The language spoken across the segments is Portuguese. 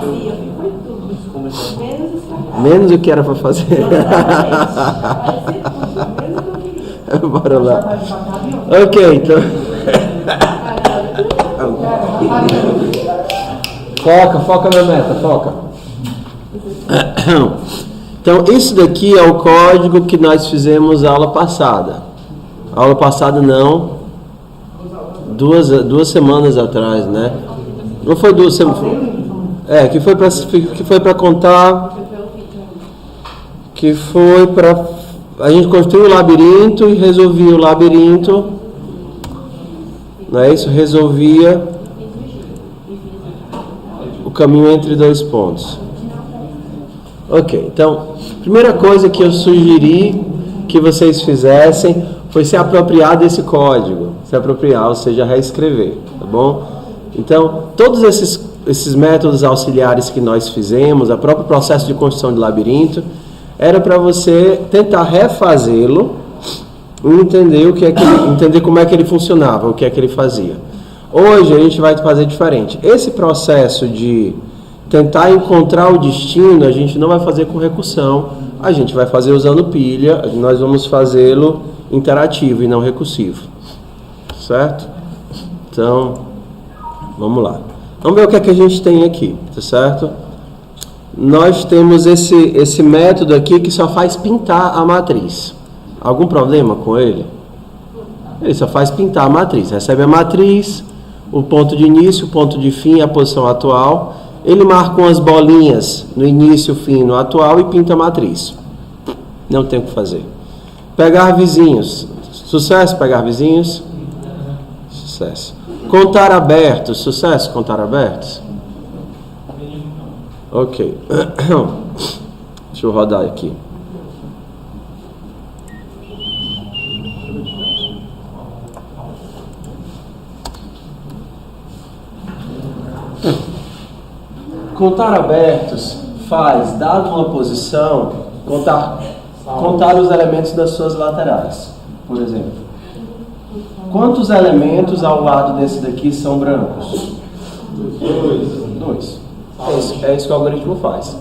fazia, foi tudo. Menos os trabalhos. Menos o que era para fazer. Parecia tudo, menos o que eu queria. Bora lá. Ok, então. Foca na meta, foca. Então, isso daqui é o código que nós fizemos a aula passada. A aula passada não, duas semanas atrás, né? Não foi 2 semanas. Que foi para contar, que foi para a gente construir o labirinto e resolvia o labirinto, não é isso? Resolvia o caminho entre 2 pontos. Ok, então, primeira coisa que eu sugeri que vocês fizessem foi se apropriar desse código, ou seja, reescrever, tá bom? Então, todos esses métodos auxiliares que nós fizemos, o próprio processo de construção de labirinto, era para você tentar refazê-lo e entender como é que ele funcionava, o que é que ele fazia. Hoje a gente vai fazer diferente. Esse processo de tentar encontrar o destino, a gente não vai fazer com recursão, a gente vai fazer usando pilha, nós vamos fazê-lo interativo e não recursivo. Certo? Então, vamos lá. Vamos ver o que é que a gente tem aqui, tá certo? Nós temos esse método aqui que só faz pintar a matriz. Algum problema com ele? Ele só faz pintar a matriz. Recebe a matriz, o ponto de início, o ponto de fim, a posição atual. Ele marca umas bolinhas no início, fim, no atual e pinta a matriz. Não tem o que fazer. Pegar vizinhos. Sucesso, pegar vizinhos. Sucesso. Contar abertos. Sucesso, contar abertos. Ok. Deixa eu rodar aqui. Contar abertos faz, dado uma posição, contar os elementos das suas laterais. Por exemplo, quantos elementos ao lado desse daqui são brancos? 2. É isso que o algoritmo faz.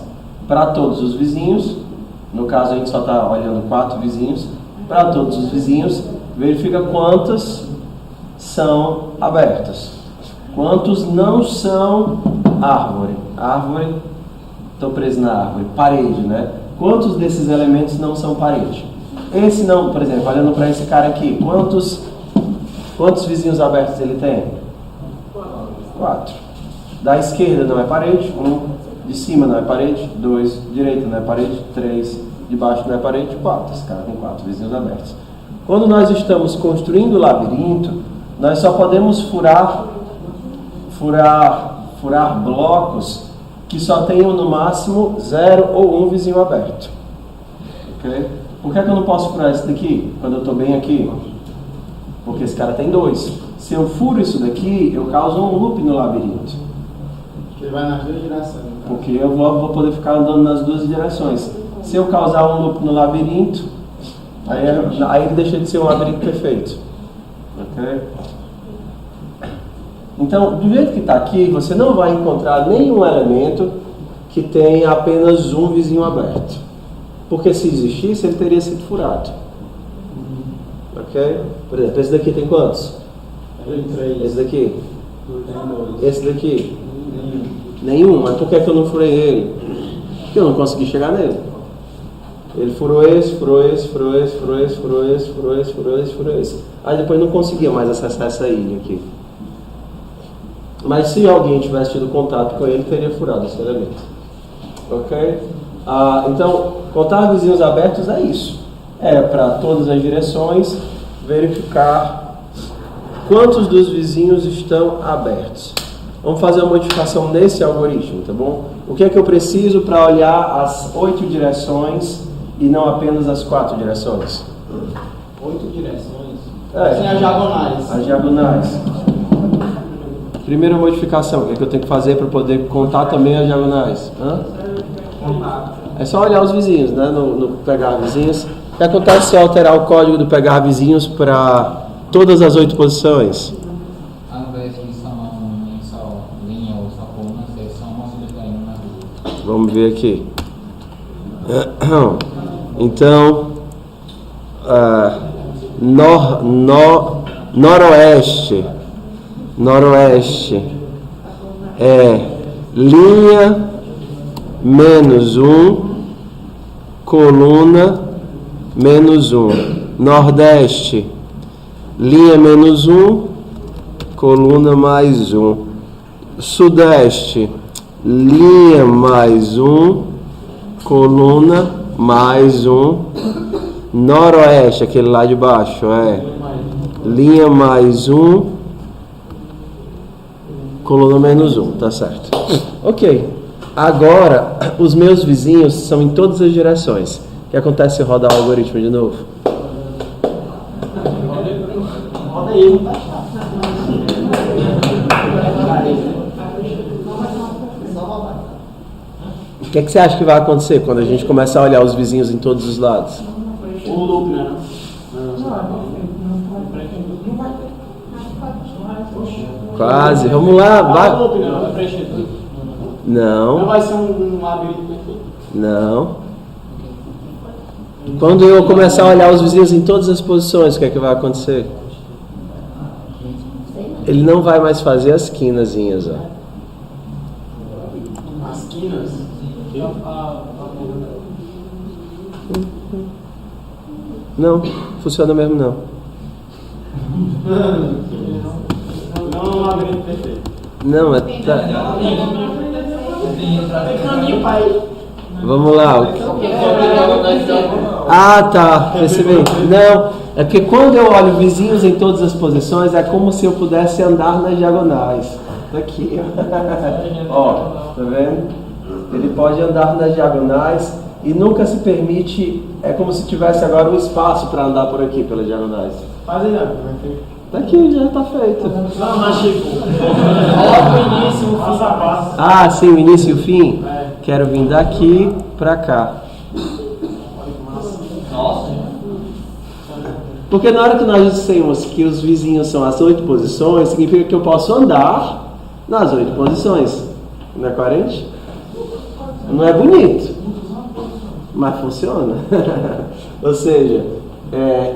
Para todos os vizinhos, no caso a gente só está olhando 4 vizinhos, para todos os vizinhos, verifica quantos são abertos. Quantos não são árvore? Árvore, estou preso na árvore. Parede, né? Quantos desses elementos não são parede? Esse não, por exemplo, olhando para esse cara aqui, quantos vizinhos abertos ele tem? 4. Da esquerda não é parede, 1. De cima não é parede, 2. Direita não é parede, 3. De baixo não é parede, 4. Esse cara tem 4 vizinhos abertos. Quando nós estamos construindo o labirinto, nós só podemos furar blocos que só tenham no máximo 0 ou 1 vizinho aberto. Okay? Por que eu não posso furar esse daqui quando eu estou bem aqui? Porque esse cara tem 2. Se eu furo isso daqui, eu causo um loop no labirinto. Ele vai nas 2 direções. Então. Porque eu vou poder ficar andando nas 2 direções. Se eu causar um loop no labirinto, aí ele deixa de ser um labirinto perfeito. Ok? Então, do jeito que está aqui, você não vai encontrar nenhum elemento que tenha apenas um vizinho aberto. Porque se existisse, ele teria sido furado. Ok? Por exemplo, esse daqui tem quantos? 3. Esse daqui? 2. Esse daqui? Nenhum. Mas por que eu não furei ele? Porque eu não consegui chegar nele. Ele furou esse. Aí depois não conseguia mais acessar essa ilha aqui. Mas se alguém tivesse tido contato com ele, teria furado esse elemento. Ok? Então, contar vizinhos abertos é isso. É para todas as direções verificar quantos dos vizinhos estão abertos. Vamos fazer uma modificação nesse algoritmo, tá bom? O que é que eu preciso para olhar as 8 direções e não apenas as 4 direções? 8 direções? Sem as diagonais. As diagonais. Primeira modificação, o que é que eu tenho que fazer para poder contar também as diagonais? É só olhar os vizinhos, né? No pegar vizinhos. O que acontece se eu alterar o código do pegar vizinhos para todas as 8 posições? Ao invés de só linha ou só coluna, você só uma sublinha na Vamos ver aqui. Então, noroeste é linha menos 1, coluna menos 1. Nordeste, linha menos 1, coluna mais 1. Sudeste, linha mais 1, coluna mais 1. Noroeste, aquele lá de baixo, é linha mais 1, coluna menos 1, tá certo. Ok, agora os meus vizinhos são em todas as direções. O que acontece se eu rodar o algoritmo de novo? Roda aí. O que você acha que vai acontecer quando a gente começar a olhar os vizinhos em todos os lados? O loop, né? Quase, vamos lá, O vai. loop, né? Vai preencher tudo. Não Não, vai ser um labirinto perfeito. não. Quando eu começar a olhar os vizinhos em todas as posições, o que é que vai acontecer? Ele não vai mais fazer as quinazinhas, ó. As quinas. Não, funciona mesmo não. Não é um labirinto perfeito. Não, Tem caminho, pai. vamos lá. Ah, tá, percebi. Não, é porque quando eu olho vizinhos em todas as posições, é como se eu pudesse andar nas diagonais. Tá aqui, ó, tá vendo? Ele pode andar nas diagonais e nunca se permite, é como se tivesse agora um espaço para andar por aqui, pelas diagonais. Faz aí, né? Tá aqui, já tá feito. Não, mas Chico. Coloca o início, o passo a passo. Ah, sim, o início e o fim? É. Quero vir daqui pra cá. Nossa. Porque na hora que nós dissemos que os vizinhos são as 8 posições, significa que eu posso andar nas 8 posições. Não é coerente? Não é bonito, mas funciona. Ou seja,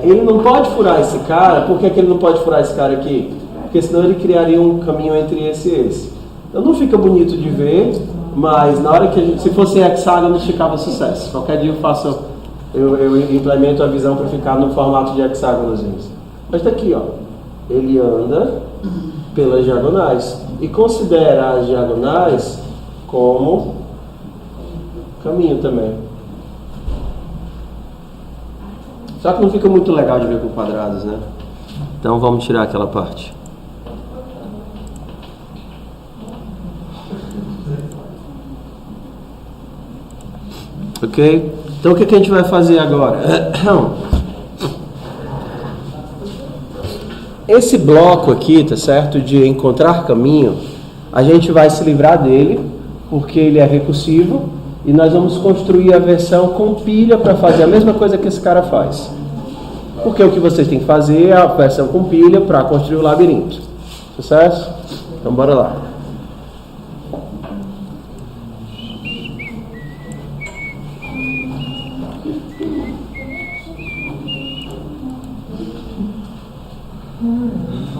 ele não pode furar esse cara. Por que ele não pode furar esse cara aqui? Porque senão ele criaria um caminho entre esse e esse. Então não fica bonito de ver, mas na hora que a gente, se fosse hexágono, ficava sucesso. Qualquer dia eu implemento a visão para ficar no formato de hexágonozinhos. Mas tá aqui, ó. Ele anda pelas diagonais e considera as diagonais como caminho também. Só que não fica muito legal de ver com quadrados, né? Então vamos tirar aquela parte. Ok? Então o que a gente vai fazer agora? Esse bloco aqui, tá certo? De encontrar caminho, a gente vai se livrar dele, porque ele é recursivo, e nós vamos construir a versão com pilha para fazer a mesma coisa que esse cara faz. Porque o que vocês têm que fazer é a versão com pilha para construir o labirinto. Sucesso? Então bora lá.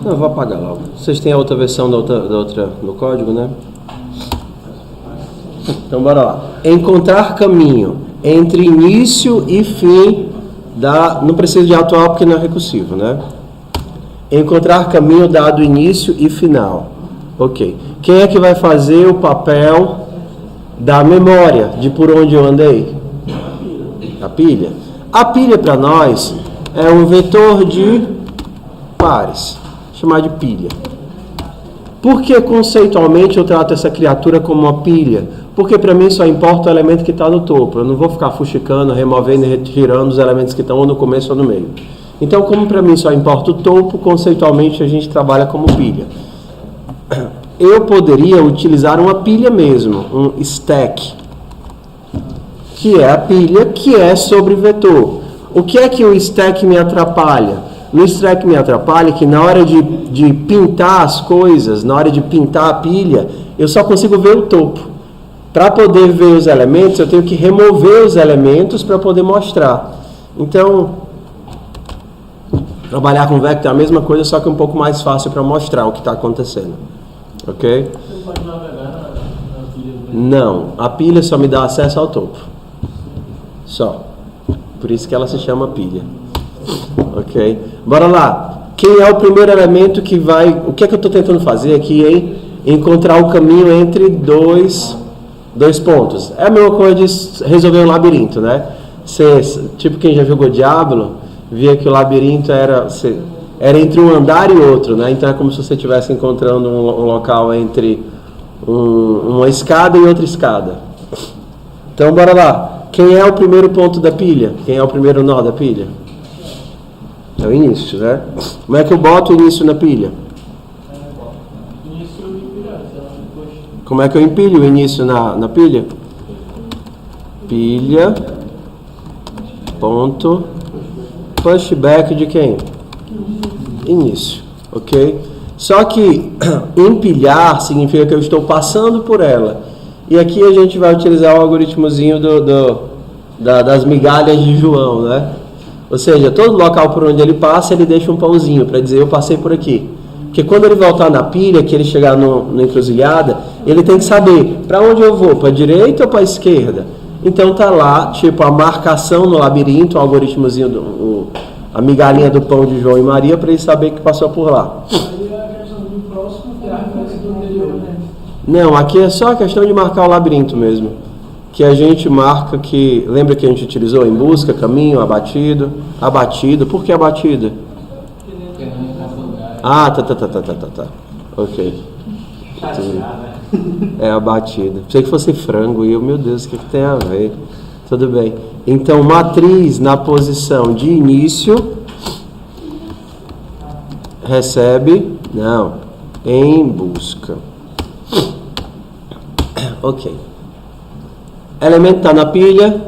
Não, eu vou apagar logo. Vocês têm a outra versão da outra no código, né? Então bora lá. Encontrar caminho entre início e fim da... Não precisa de atual porque não é recursivo, né? Encontrar caminho dado início e final. Ok. Quem é que vai fazer o papel da memória de por onde eu andei? A pilha. A pilha para nós é um vetor de pares, chamado de pilha. Por que conceitualmente eu trato essa criatura como uma pilha? Porque para mim só importa o elemento que está no topo. Eu não vou ficar fuxicando, removendo e retirando os elementos que estão ou no começo ou no meio. Então, como para mim só importa o topo, conceitualmente a gente trabalha como pilha. Eu poderia utilizar uma pilha mesmo, um stack, que é a pilha que é sobre vetor. O que é que o stack me atrapalha? No stack me atrapalha que na hora de pintar as coisas, na hora de pintar a pilha, eu só consigo ver o topo. Para poder ver os elementos, eu tenho que remover os elementos para poder mostrar. Então, trabalhar com vector é a mesma coisa, só que um pouco mais fácil para mostrar o que está acontecendo. Ok? Você não pode navegar na pilha do Não, a pilha só me dá acesso ao topo. Só. Por isso que ela se chama pilha. Ok? Bora lá. Quem é o primeiro elemento que vai... O que é que eu estou tentando fazer aqui, hein? Encontrar o caminho entre dois pontos. É a mesma coisa de resolver um labirinto, né? Tipo quem já jogou Diablo, via que o labirinto era entre um andar e outro, né? Então é como se você estivesse encontrando um local entre uma escada e outra escada. Então bora lá. Quem é o primeiro ponto da pilha? Quem é o primeiro nó da pilha? É o início, né? Como é que eu boto o início na pilha? Como é que eu empilho o início na pilha? Pilha, ponto, pushback de quem? Início, ok? Só que empilhar significa que eu estou passando por ela. E aqui a gente vai utilizar o algoritmozinho das migalhas de João, né? Ou seja, todo local por onde ele passa, ele deixa um pãozinho para dizer, eu passei por aqui. Porque quando ele voltar na pilha, que ele chegar na encruzilhada, ele tem que saber para onde eu vou, para a direita ou para a esquerda. Então tá lá, tipo, a marcação no labirinto, o algoritmozinho, a migalhinha do pão de João e Maria, para ele saber que passou por lá. Não, aqui é só a questão de marcar o labirinto mesmo. Que a gente marca que... Lembra que a gente utilizou em busca, caminho, abatido? Abatido. Por que abatido? Ah, tá. Ok. É abatido. Pensei que fosse frango e eu, meu Deus, o que tem a ver? Tudo bem. Então, matriz na posição de início recebe... Não. Em busca. Ok. Elemento está na pilha.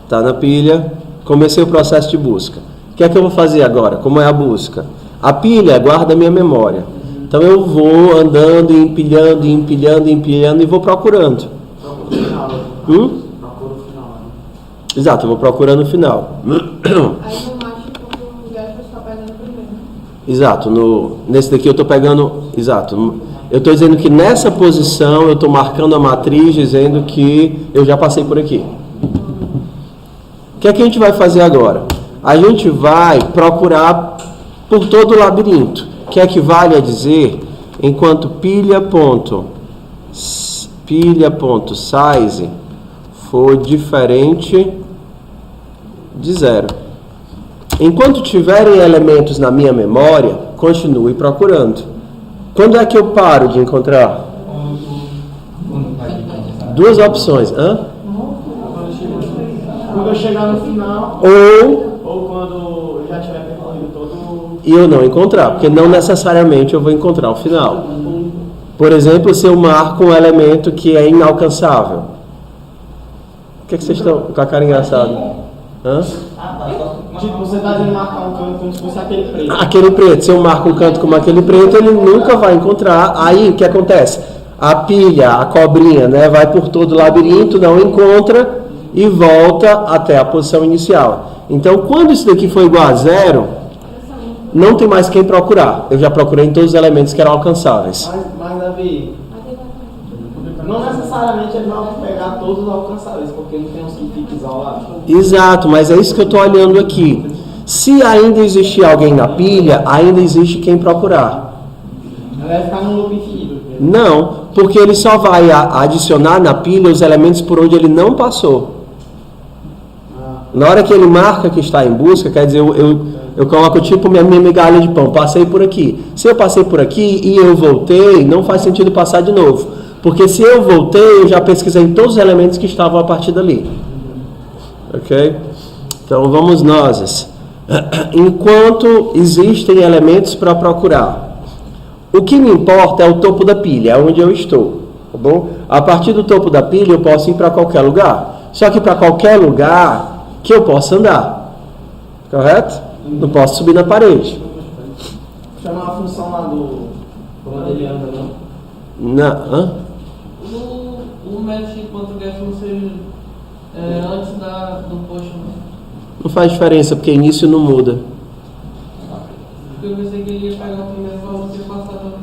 Está na pilha. Comecei o processo de busca. O que é que eu vou fazer agora? Como é a busca? A pilha guarda a minha memória. Então eu vou andando, empilhando e vou procurando. Procura o final. Exato, eu vou procurando o final. Aí no macho, o gajo está pegando primeiro. Exato, nesse daqui eu estou pegando... Exato. Eu estou dizendo que nessa posição eu estou marcando a matriz, dizendo que eu já passei por aqui. O que é que a gente vai fazer agora? A gente vai procurar por todo o labirinto, que equivale a dizer, enquanto pilha.size for diferente de 0. Enquanto tiverem elementos na minha memória, continue procurando. Quando é que eu paro de encontrar? Duas opções. Quando eu chegar no final, ou quando eu já tiver percorrido todo... E eu não encontrar, porque não necessariamente eu vou encontrar o final. Por exemplo, se eu marco um elemento que é inalcançável. O que é que vocês estão com a cara engraçada? Tipo, você está dizendo marcar um canto como se fosse aquele preto. Aquele preto, se eu marco um canto como aquele preto, ele nunca vai encontrar. Aí, o que acontece? A pilha, a cobrinha, né, vai por todo o labirinto, não encontra e volta até a posição inicial. Então, quando isso daqui for igual a 0, não tem mais quem procurar. Eu já procurei em todos os elementos que eram alcançáveis. Mas Davi, não necessariamente ele vai pegar todos os alcançáveis, porque não tem uns que ficam isolados. Exato, mas é isso que eu estou olhando aqui. Se ainda existir alguém na pilha, ainda existe quem procurar. Ela vai ficar num loop infinito. Não, porque ele só vai adicionar na pilha os elementos por onde ele não passou. Na hora que ele marca que está em busca, quer dizer, eu coloco tipo minha migalha de pão, passei por aqui. Se eu passei por aqui e eu voltei, não faz sentido passar de novo. Porque se eu voltei, eu já pesquisei todos os elementos que estavam a partir dali. Ok? Então vamos nós. Enquanto existem elementos para procurar, o que me importa é o topo da pilha, é onde eu estou. Tá bom? A partir do topo da pilha eu posso ir para qualquer lugar. Só que para qualquer lugar que eu possa andar. Correto? Não posso subir na parede. Chama a função lá do... Quando ele anda, não? Não. o match.get não seja antes do post. Não faz diferença, porque início não muda. Porque eu pensei que ele ia pegar o primeiro valor e passar também.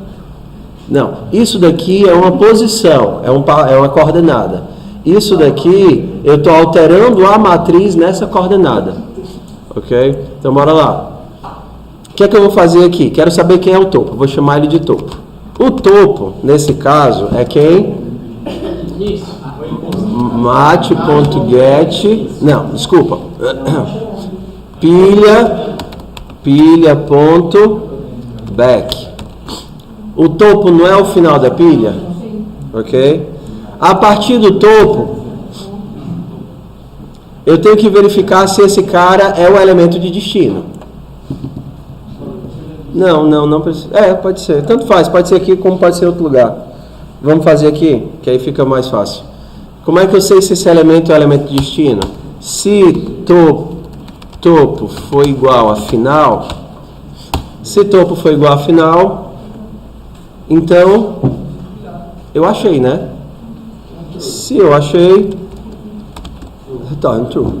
Não, isso daqui é uma posição, é uma coordenada. Isso daqui, eu estou alterando a matriz nessa coordenada. Ok? Então, bora lá. O que é que eu vou fazer aqui? Quero saber quem é o topo. Vou chamar ele de topo. O topo, nesse caso, é quem? Isso. Mat.get. Não, desculpa. Pilha.back. O topo não é o final da pilha? Ok? A partir do topo, eu tenho que verificar se esse cara é o elemento de destino. Não precisa. Pode ser. Tanto faz. Pode ser aqui como pode ser em outro lugar. Vamos fazer aqui, que aí fica mais fácil. Como é que eu sei se esse elemento é o elemento de destino? Se topo for igual a final, então eu achei, né? Se eu achei, return true.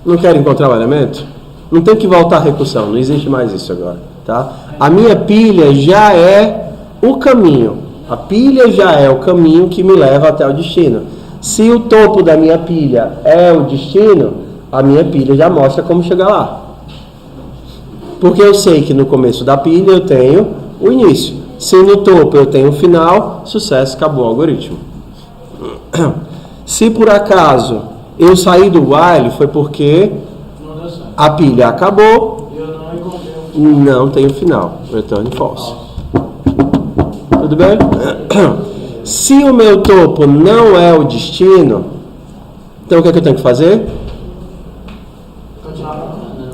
Não quero encontrar o elemento? Não tem que voltar à recursão, não existe mais isso agora, tá? A minha pilha já é o caminho. A pilha já é o caminho que me leva até o destino. Se o topo da minha pilha é o destino, a minha pilha já mostra como chegar lá. Porque eu sei que no começo da pilha eu tenho o início. Se no topo eu tenho o final, sucesso, acabou o algoritmo. Se por acaso eu saí do while, foi porque a pilha acabou, não tem o final, return false. Tudo bem? Se o meu topo não é o destino, então o que é que eu tenho que fazer?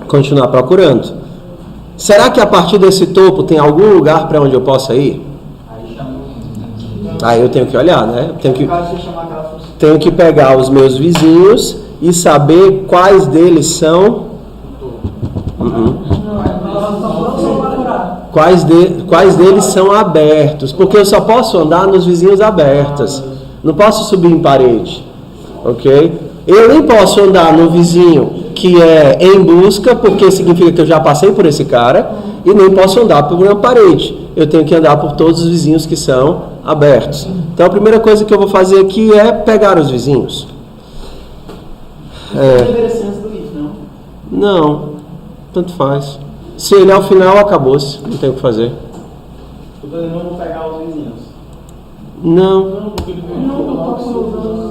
Continuar procurando. Será que a partir desse topo tem algum lugar para onde eu possa ir? Aí eu tenho que olhar, né? Tenho que pegar os meus vizinhos e saber quais deles são. Quais deles são abertos. Porque eu só posso andar nos vizinhos abertos. Não posso subir em parede. Ok? Eu nem posso andar no vizinho que é em busca, porque significa que eu já passei por esse cara. E nem posso andar por uma parede. Eu tenho que andar por todos os vizinhos que são abertos. Então a primeira coisa que eu vou fazer aqui é pegar os vizinhos. Não, tanto faz. Se ele é o final, acabou-se. Não tem o que fazer. Eu não vou pegar os vizinhos. Não.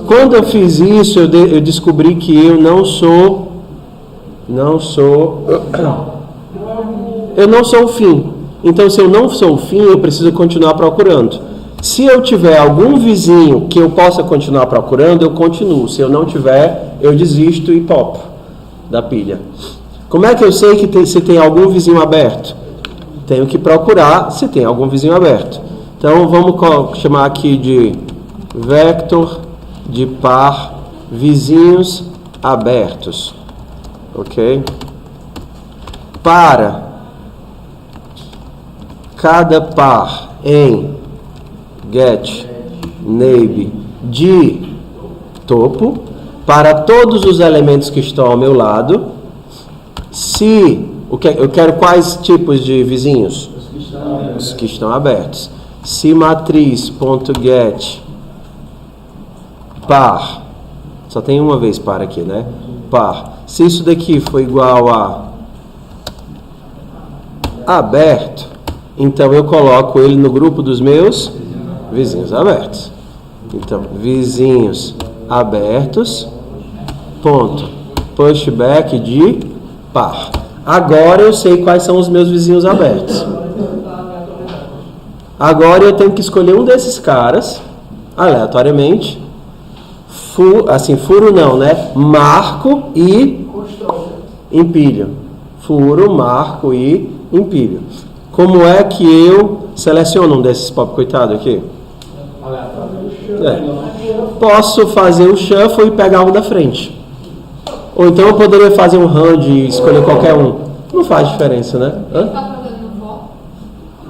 Quando eu fiz isso, eu descobri que eu não sou o fim. Então, se eu não sou o fim, eu preciso continuar procurando. Se eu tiver algum vizinho que eu possa continuar procurando, eu continuo. Se eu não tiver, eu desisto e popo da pilha. Como é que eu sei que se tem algum vizinho aberto? Tenho que procurar se tem algum vizinho aberto. Então, vamos chamar aqui de vector de par vizinhos abertos. Ok? Para cada par em get neighbor de topo, para todos os elementos que estão ao meu lado, eu quero quais tipos de vizinhos? Os que estão abertos. Se matriz.get par, só tem uma vez par aqui, né? Par. Se isso daqui for igual a aberto, então eu coloco ele no grupo dos meus vizinhos abertos. Então, vizinhos abertos, ponto, pushback de par. Agora eu sei quais são os meus vizinhos abertos. Agora eu tenho que escolher um desses caras, aleatoriamente, furo não, né? Marco e empilho. Furo, marco e empilho. Como é que eu seleciono um desses pop coitado aqui? Posso fazer o shuffle e pegar um da frente. Ou então eu poderia fazer um hand e escolher qualquer um. Não faz diferença, né?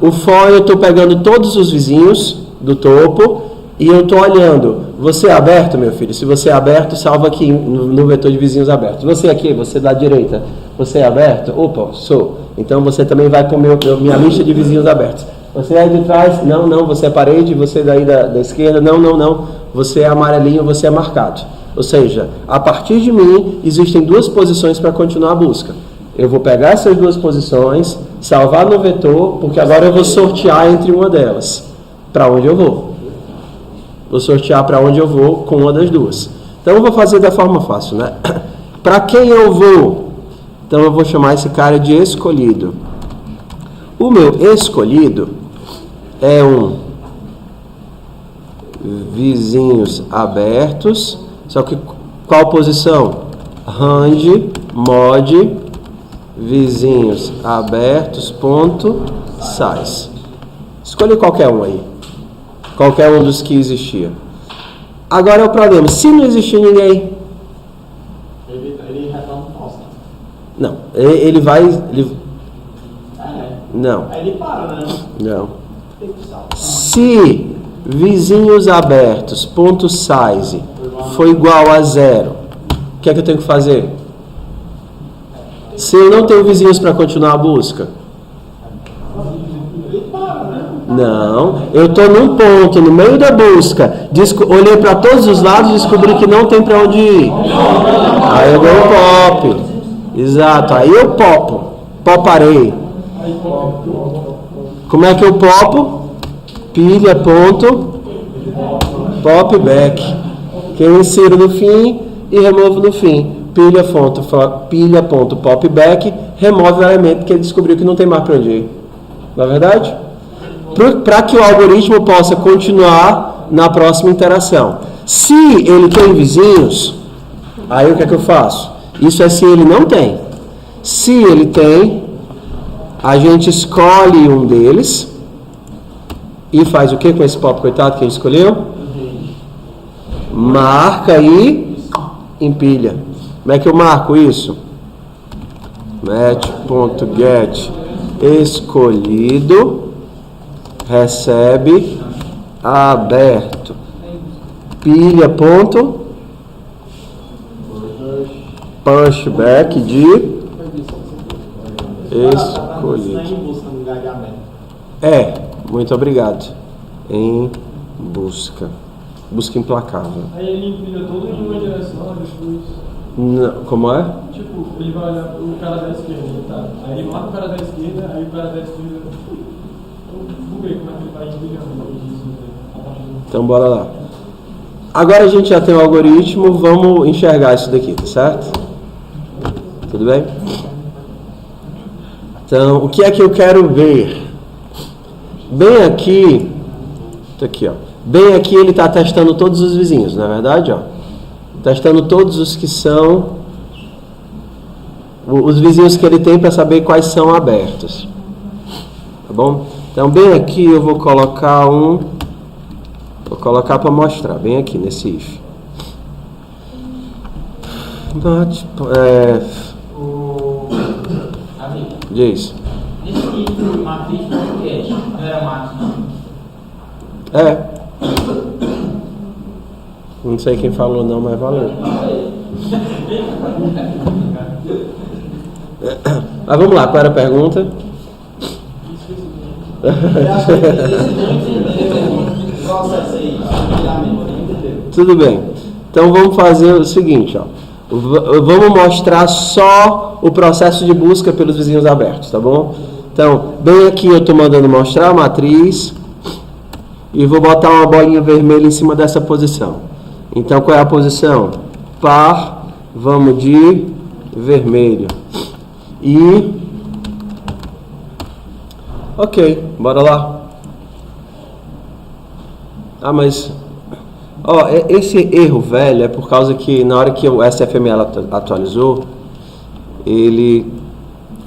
O for eu estou pegando todos os vizinhos do topo e eu estou olhando Você é aberto, meu filho? Se você é aberto, salva aqui no vetor de vizinhos abertos. Você aqui, você da direita, você é aberto? Opa, sou. Então você também vai para minha lista de vizinhos abertos. Você aí de trás? Não, não. Você é parede? Você daí da esquerda? Não, não, não. Você é amarelinho, você é marcado. Ou seja, a partir de mim, existem duas posições para continuar a busca. Eu vou pegar essas duas posições, salvar no vetor, porque agora eu vou sortear entre uma delas. Para onde eu vou? Vou sortear para onde eu vou com uma das duas. Então eu vou fazer da forma fácil, né? Para quem eu vou? Então eu vou chamar esse cara de escolhido. O meu escolhido é um vizinhos abertos, só que qual posição? Rand mod vizinhos abertos ponto size. Escolhe qualquer um aí. Qualquer um dos que existia. Agora é o problema. Se não existir ninguém... Ele retorna falso. Não. Ele vai... Não. Aí ele para, né? Não. Se vizinhos abertos ponto size for igual a 0, o que é que eu tenho que fazer? Se eu não tenho vizinhos para continuar a busca... Não, eu estou num ponto, no meio da busca, olhei para todos os lados e descobri que não tem para onde ir. Aí eu dou um pop. Exato, aí eu poparei. Como é que eu popo? Pilha ponto popback, que eu insiro no fim e removo no fim. Pilha ponto popback, remove o elemento que ele descobriu que não tem mais para onde ir. Não é verdade? Para que o algoritmo possa continuar na próxima interação. Se ele tem vizinhos, aí o que é que eu faço? Isso é se ele não tem. Se ele tem, a gente escolhe um deles e faz o que com esse pop coitado que a gente escolheu? Marca e empilha. Como é que eu marco isso? Match.get escolhido recebe aberto pilha ponto pushback de escolhido. Muito obrigado. Em busca implacável. Aí ele empilha todo em uma direção, depois... Não, como é? Tipo, ele vai olhar o cara da esquerda, tá? Aí ele marca o cara da esquerda, aí o cara da esquerda... Vamos ver como é que ele vai empilhando isso. Então bora lá. Agora a gente já tem o algoritmo, vamos enxergar isso daqui, tá certo? Tudo bem? Então, o que é que eu quero ver? Bem aqui, tá aqui, ó. Bem aqui ele está testando todos os vizinhos, não é verdade, ó? Testando todos os que são os vizinhos que ele tem para saber quais são abertos. Tá bom? Então, bem aqui eu vou colocar para mostrar, bem aqui nesse if. Diz. Nesse livro, matriz podcast, não era máquina? Não sei quem falou não, mas valeu. Mas vamos lá, qual era a pergunta? Tudo bem. Então vamos fazer o seguinte, ó. Vamos mostrar só o processo de busca pelos vizinhos abertos, tá bom? Então, bem aqui eu estou mandando mostrar a matriz e vou botar uma bolinha vermelha em cima dessa posição. Então, qual é a posição? Par, vamos de vermelho. E... ok, bora lá. Mas... ó, esse erro velho é por causa que na hora que o SFML atualizou, ele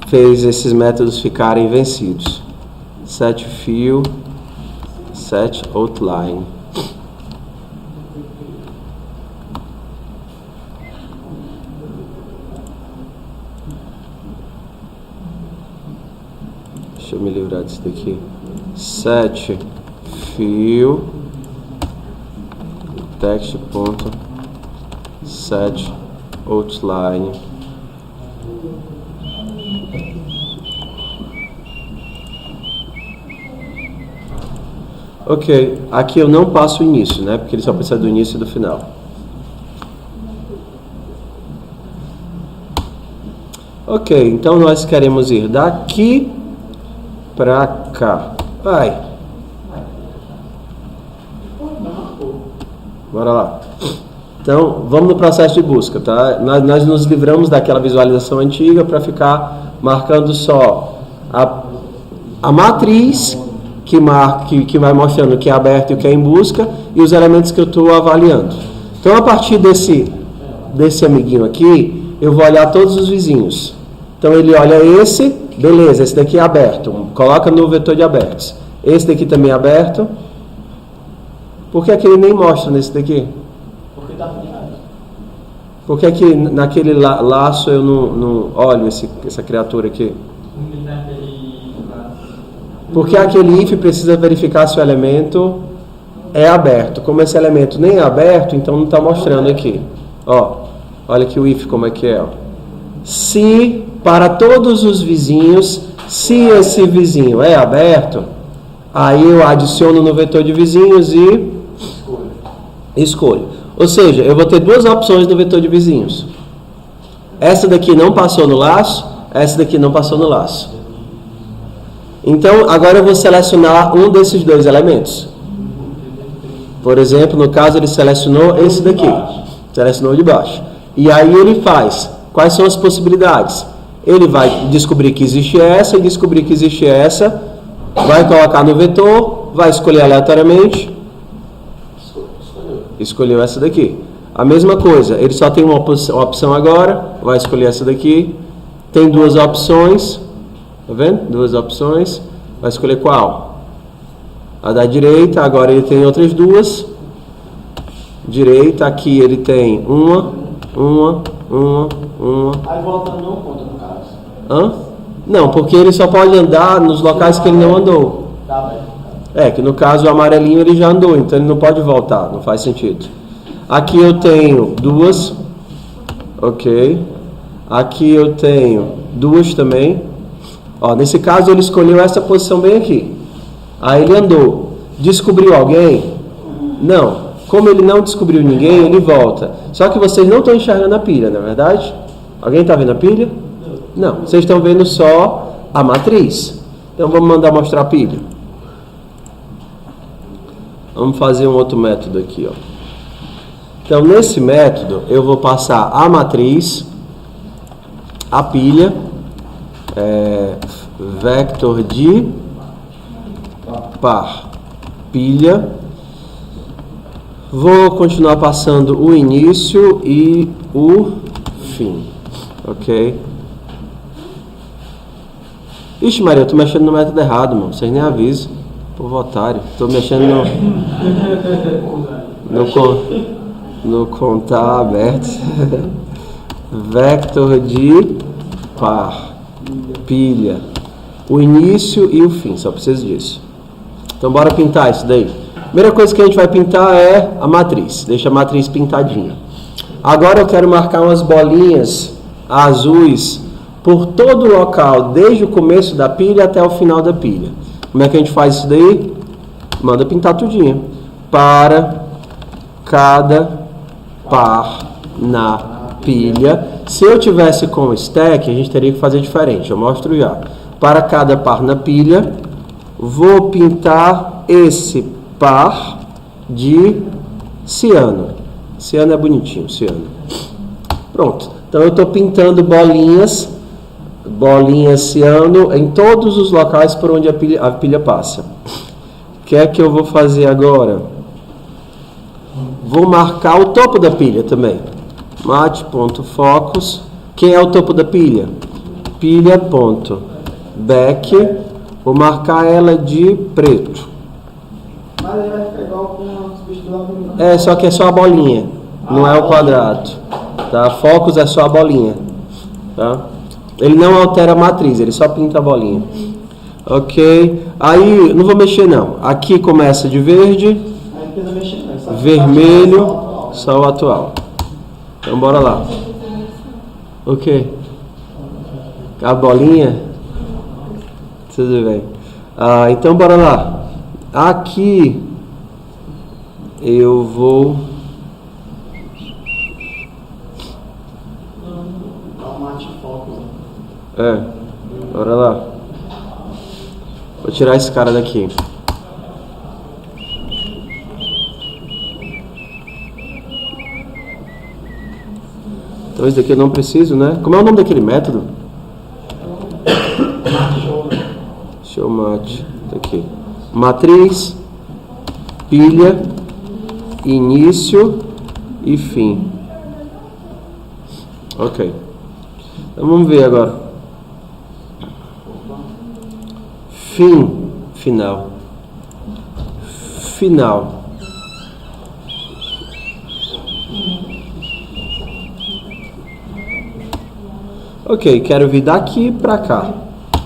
fez esses métodos ficarem vencidos. Set fill, set outline. Deixa eu me livrar disso daqui. Set fill text.set outline. Ok, aqui eu não passo o início, né? Porque ele só precisa do início e do final. Ok, então nós queremos ir daqui para cá. Vai. Bora lá. Então, vamos no processo de busca, tá? Nós nos livramos daquela visualização antiga para ficar marcando só a matriz que vai mostrando o que é aberto e o que é em busca e os elementos que eu estou avaliando. Então, a partir desse amiguinho aqui, eu vou olhar todos os vizinhos. Então, ele olha esse, beleza, esse daqui é aberto, coloca no vetor de abertos. Esse daqui também é aberto. Por que ele nem mostra nesse daqui? Porque tá fechado. Por que naquele laço eu não olho essa criatura aqui? Porque aquele if precisa verificar se o elemento é aberto. Como esse elemento nem é aberto, então não está mostrando aqui. Ó, olha aqui o if como é que é. Ó. Se para todos os vizinhos, se esse vizinho é aberto, aí eu adiciono no vetor de vizinhos e escolho. Ou seja, eu vou ter duas opções no vetor de vizinhos. Essa daqui não passou no laço, essa daqui não passou no laço. Então, agora eu vou selecionar um desses dois elementos. Por exemplo, no caso ele selecionou esse daqui. Selecionou de baixo. E aí ele faz. Quais são as possibilidades? Ele vai descobrir que existe essa e descobrir que existe essa. Vai colocar no vetor, vai escolher aleatoriamente. Escolheu essa daqui. A mesma coisa, ele só tem uma opção agora, vai escolher essa daqui. Tem duas opções, tá vendo? Duas opções, vai escolher qual? A da direita, agora ele tem outras duas. Direita, aqui ele tem uma. Aí volta não conta no caso. Hã? Não, porque ele só pode andar nos locais que ele não andou. Tá bem. É, que no caso o amarelinho ele já andou, então ele não pode voltar, não faz sentido. Aqui eu tenho duas, ok. Aqui eu tenho duas também. Ó, nesse caso ele escolheu essa posição bem aqui. Aí ele andou. Descobriu alguém? Não. Como ele não descobriu ninguém, ele volta. Só que vocês não estão enxergando a pilha, não é verdade? Alguém está vendo a pilha? Não. Vocês estão vendo só a matriz. Então vamos mandar mostrar a pilha. Vamos fazer um outro método aqui, ó. Então, nesse método, eu vou passar a matriz, a pilha, vector de par pilha. Vou continuar passando o início e o fim, ok? Ixi, Maria, eu tô mexendo no método errado, mano. Vocês nem avisam. Povo otário. Tô mexendo no contar aberto. Vector de par pilha. O início e o fim. Só preciso disso. Então, bora pintar isso daí. Primeira coisa que a gente vai pintar é a matriz. Deixa a matriz pintadinha. Agora eu quero marcar umas bolinhas azuis por todo o local, desde o começo da pilha até o final da pilha. Como é que a gente faz isso daí? Manda pintar tudinho. Para cada par na pilha. Se eu tivesse com stack, a gente teria que fazer diferente. Eu mostro já. Para cada par na pilha, vou pintar esse par de ciano. Ciano é bonitinho, ciano. Pronto. Então eu estou pintando bolinhas ciano em todos os locais por onde a pilha passa. O que é que eu vou fazer agora? Vou marcar o topo da pilha também. Mate.focus. Quem é o topo da pilha? Pilha.back. Vou marcar ela de preto. Mas ele vai ficar igual com os bichos do lado. Só que é só a bolinha. Não é o quadrado. Tá? Focus é só a bolinha. Tá? Ele não altera a matriz, ele só pinta a bolinha. Ok. Aí, não vou mexer não. Aqui começa de verde. precisa mexer, não. Só vermelho, atual. só o atual. Então bora lá. O quê? A bolinha? Tudo bem. Então bora lá. Aqui eu vou... Bora lá. Vou tirar esse cara daqui. Então esse daqui eu não preciso, né? Como é o nome daquele método? Show match. Tá aqui. Matriz, pilha, início e fim. Ok. Então vamos ver agora. Fim, final. Final. Ok, quero vir daqui pra cá.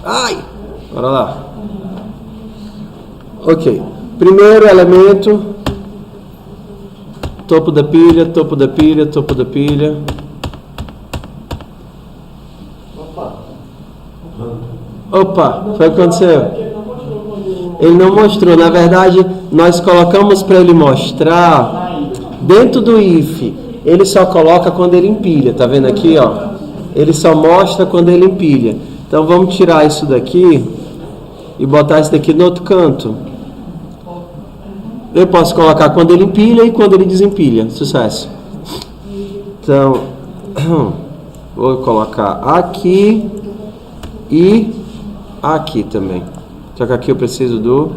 Ai! Bora lá. Ok. Primeiro elemento. Topo da pilha, topo da pilha, topo da pilha. Opa, foi o que aconteceu? Ele não mostrou. Na verdade, nós colocamos para ele mostrar dentro do if. Ele só coloca quando ele empilha. Tá vendo aqui, ó? Ele só mostra quando ele empilha. Então vamos tirar isso daqui e botar isso daqui no outro canto. Eu posso colocar quando ele empilha e quando ele desempilha. Sucesso. Então, vou colocar aqui e aqui também. Só que aqui eu preciso do...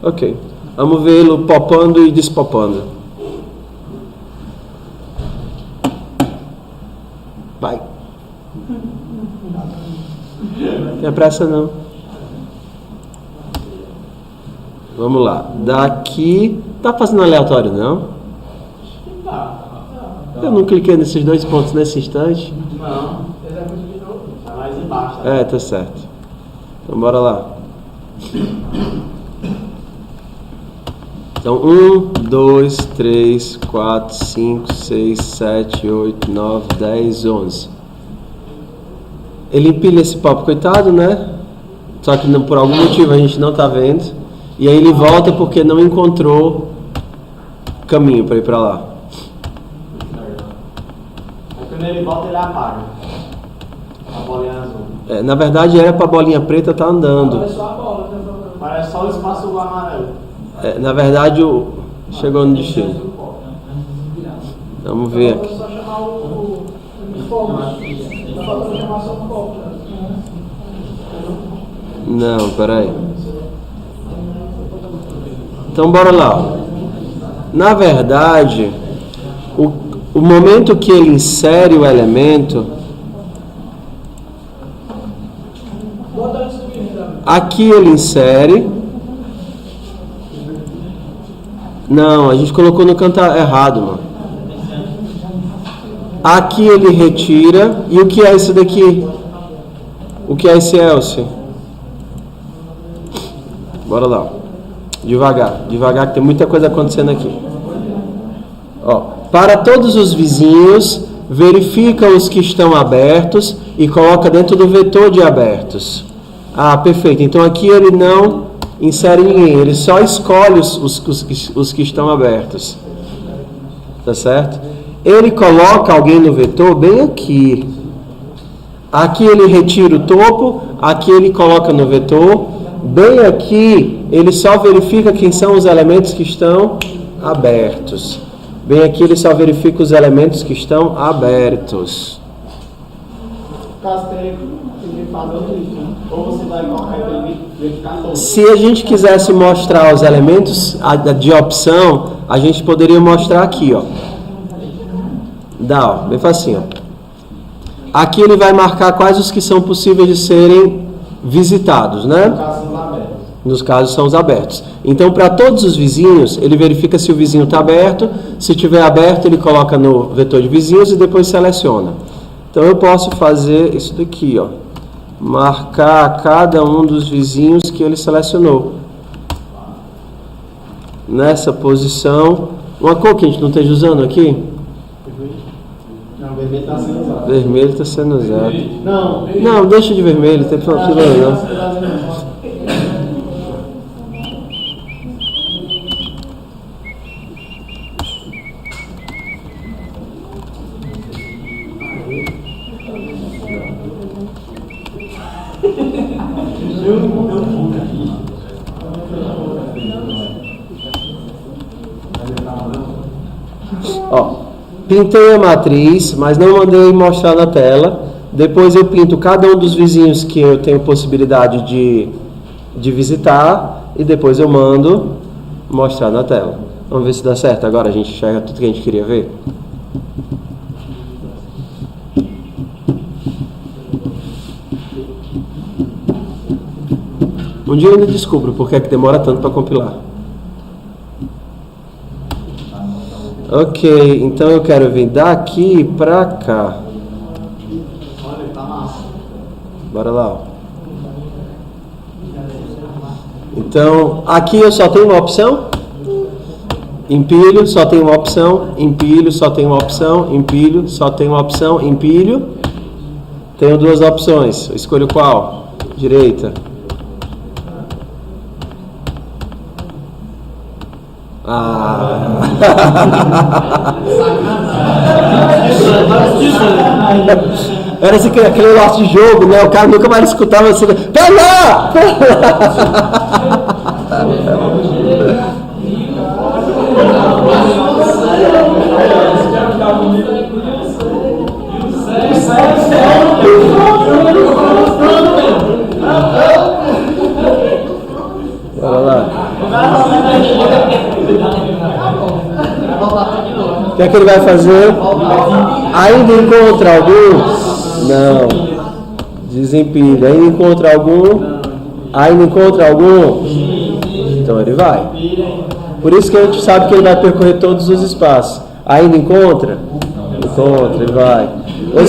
Ok. Vamos vê-lo popando e despopando. Vai. Não tem pressa não. Vamos lá. Daqui... Tá fazendo aleatório não? Eu não cliquei nesses dois pontos nesse instante. Não. Tá mais embaixo. Tá certo. Então bora lá. Então 1, 2, 3, 4, 5, 6, 7, 8, 9, 10, 11. Ele empilha esse papo, coitado, né? Só que não, por algum motivo a gente não tá vendo. E aí ele volta porque não encontrou caminho para ir para lá. Quando ele volta, ele apaga a bolinha azul. Na verdade era para a bolinha preta estar andando. Parece só o espaço do amarelo. Na verdade chegou no destino. Vamos ver aqui. Só chamar o fogo. Tá faltando chamar só o fogo. Não, peraí. Então bora lá. Na verdade, o momento que ele insere o elemento, aqui ele insere. Não, a gente colocou no canto errado, mano. Aqui ele retira. E o que é isso daqui? O que é esse else? Bora lá. Devagar, devagar, que tem muita coisa acontecendo aqui. Ó, para todos os vizinhos, verifica os que estão abertos e coloca dentro do vetor de abertos. Perfeito. Então aqui ele não insere ninguém, ele só escolhe os que estão abertos. Tá certo? Ele coloca alguém no vetor bem aqui. Aqui ele retira o topo, aqui ele coloca no vetor. Bem aqui, ele só verifica quem são os elementos que estão abertos. Bem aqui, ele só verifica os elementos que estão abertos. Caso tenha que fazer outro item, ou você vai colocar e verificar todos. Se a gente quisesse mostrar os elementos de opção, a gente poderia mostrar aqui, ó. Dá, ó, bem facinho. Aqui ele vai marcar quais os que são possíveis de serem visitados, né? Nos casos são os abertos. Então, para todos os vizinhos, ele verifica se o vizinho está aberto. Se estiver aberto, ele coloca no vetor de vizinhos e depois seleciona. Então eu posso fazer isso daqui, ó. Marcar cada um dos vizinhos que ele selecionou. Nessa posição. Uma cor que a gente não esteja usando aqui? Não, vermelho está sendo usado. Vermelho está sendo usado. Não, Não, deixa de vermelho, não tem problema não. Ó, pintei a matriz, mas não mandei mostrar na tela. Depois eu pinto cada um dos vizinhos que eu tenho possibilidade de visitar e depois eu mando mostrar na tela. Vamos ver se dá certo. Agora a gente enxerga tudo que a gente queria ver. Um dia eu ainda descubro por que é que demora tanto para compilar. Ok, então eu quero vir daqui pra cá. olha, tá massa. Bora lá. Ó. Então, aqui eu só tenho uma opção. Empilho, só tem uma opção. Empilho, só tem uma opção. Empilho, só tem uma opção. Empilho. Tenho duas opções. Eu escolho qual? Direita. Era assim, aquele negócio de jogo, né? O cara nunca mais escutava assim. Vai lá! Bora lá. O que é que ele vai fazer? Ainda encontra algum? Não. Desempilha. Ainda encontra algum? Ainda encontra algum? Então ele vai. Por isso que a gente sabe que ele vai percorrer todos os espaços. Ainda encontra? Encontra, ele vai. Ou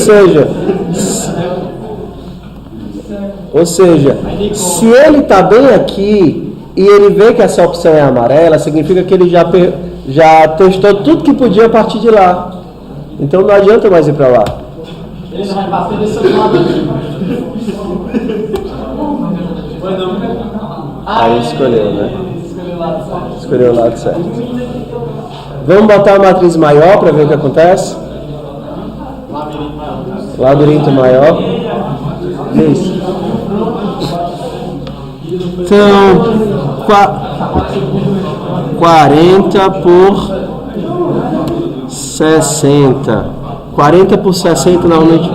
seja, se ele está bem aqui e ele vê que essa opção é amarela, significa que ele já testou tudo que podia a partir de lá. Então não adianta mais ir para lá. Ele não vai bater desse outro lado aqui. Aí escolheu, né? Escolheu o lado certo. Escolheu o lado certo. Vamos botar a matriz maior para ver o que acontece? Labirinto maior. Isso. Então, 40 por 60. 40 por 60 normalmente.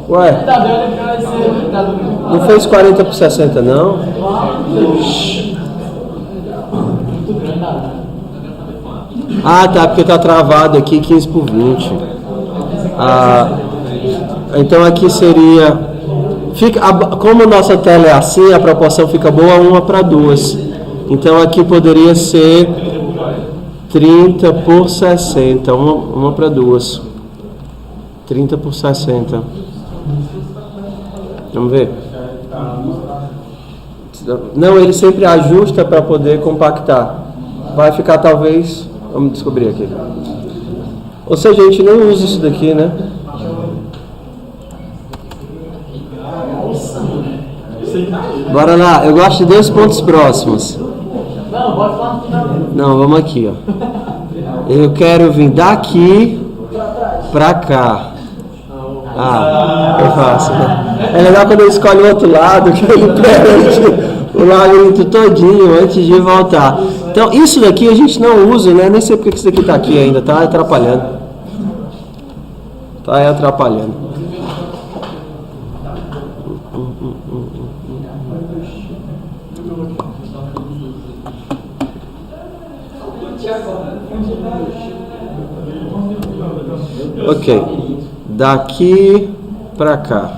Ué, não fez 40 por 60 não? Ah, tá, porque tá travado aqui 15 por 20. Então aqui seria... como nossa tela é assim, a proporção fica boa 1:2. Então aqui poderia ser 30 por 60, 1:2. 30 por 60. Vamos ver. Não, ele sempre ajusta para poder compactar. Vai ficar talvez... Vamos descobrir aqui. Ou seja, a gente não usa isso daqui, né? Bora lá, eu gosto de 2 pontos próximos. Não, bota lá no final. Não, vamos aqui, ó. Eu quero vir daqui pra cá. É fácil, né? É legal quando eu escolho o outro lado, que ele preenche o labirinto todinho antes de voltar. Então, isso daqui a gente não usa, né? Nem sei porque que isso daqui tá aqui ainda, tá atrapalhando. Tá atrapalhando. Ok. daqui para cá.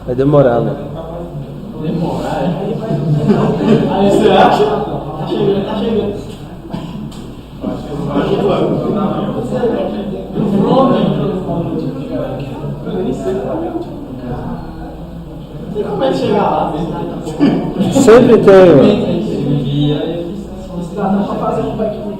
Vai demorar, né? Aí você acha? Tá chegando, tá chegando. Você como é que chegar lá? Sempre tem, ó. Dá pra fazer um backflip.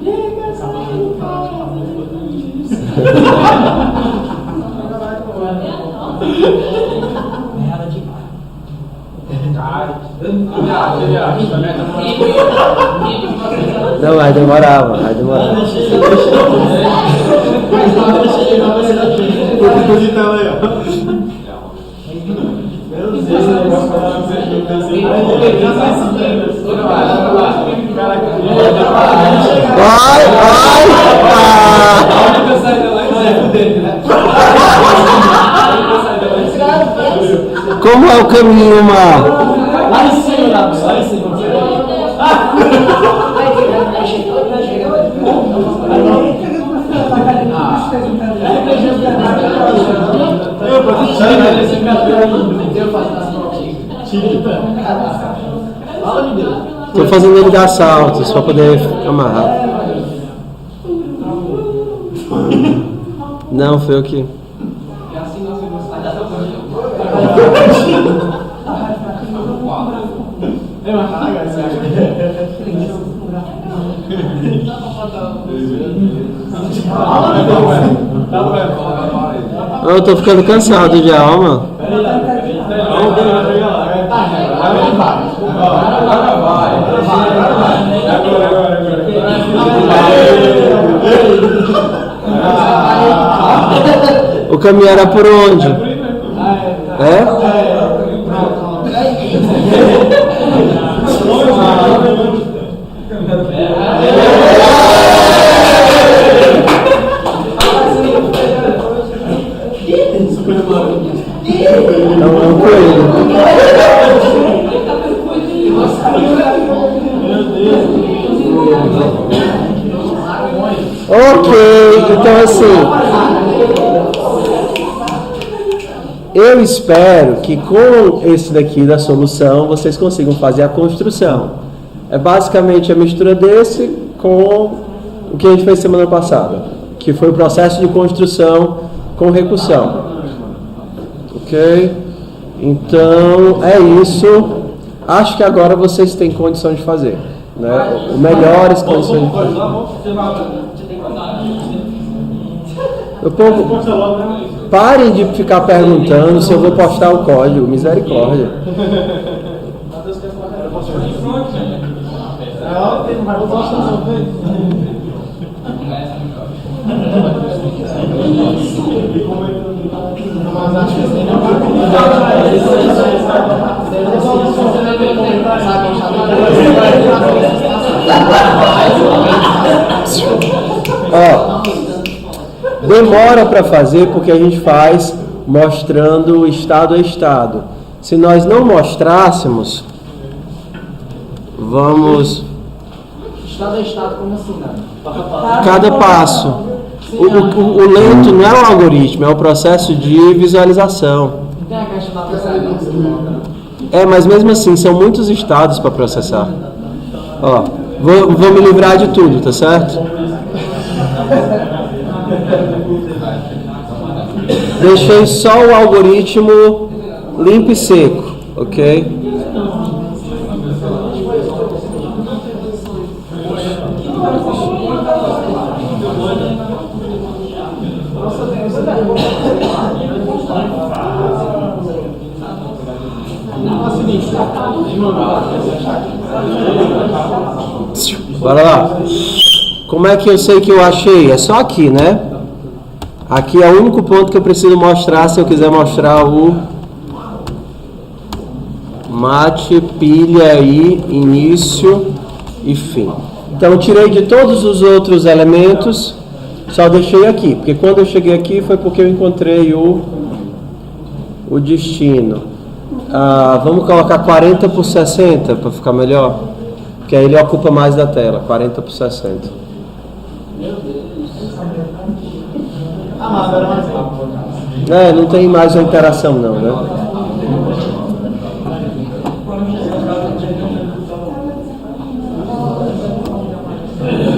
Não, vai demorar, mano. Vai demorar. Vai, vai! Como é o caminho, Mar? Lá em cima, lá em cima. Tô fazendo ele dar saltos pra poder amarrar. Não, foi eu que. Eu tô ficando cansado já, ó, mano. O caminho era por onde? É? Não foi ele. Ok, então assim, eu espero que com esse daqui da solução vocês consigam fazer a construção. É basicamente a mistura desse com o que a gente fez semana passada, que foi o processo de construção com recursão. Ok? Então é isso. Acho que agora vocês têm condição de fazer, né? Melhores condições de fazer. Parem de ficar perguntando se eu vou postar o código. Misericórdia. Ó, demora para fazer porque a gente faz mostrando estado a estado. Se nós não mostrássemos, vamos... Estado a estado, como assim, né? Cada passo. O lento não é o algoritmo, é o processo de visualização. Não tem a caixa da processamento. É, mas mesmo assim, são muitos estados para processar. Ó, vou me livrar de tudo, tá certo? Deixei só o algoritmo limpo e seco, ok? Bora lá. Como é que eu sei que eu achei? É só aqui, né? Aqui é o único ponto que eu preciso mostrar se eu quiser mostrar o mate, pilha aí, início e fim. Então eu tirei de todos os outros elementos, só deixei aqui, porque quando eu cheguei aqui foi porque eu encontrei o destino. Vamos colocar 40 por 60 para ficar melhor, porque aí ele ocupa mais da tela. 40 por 60. Ah, mas agora é mais rápido. Não tem mais uma interação não, né?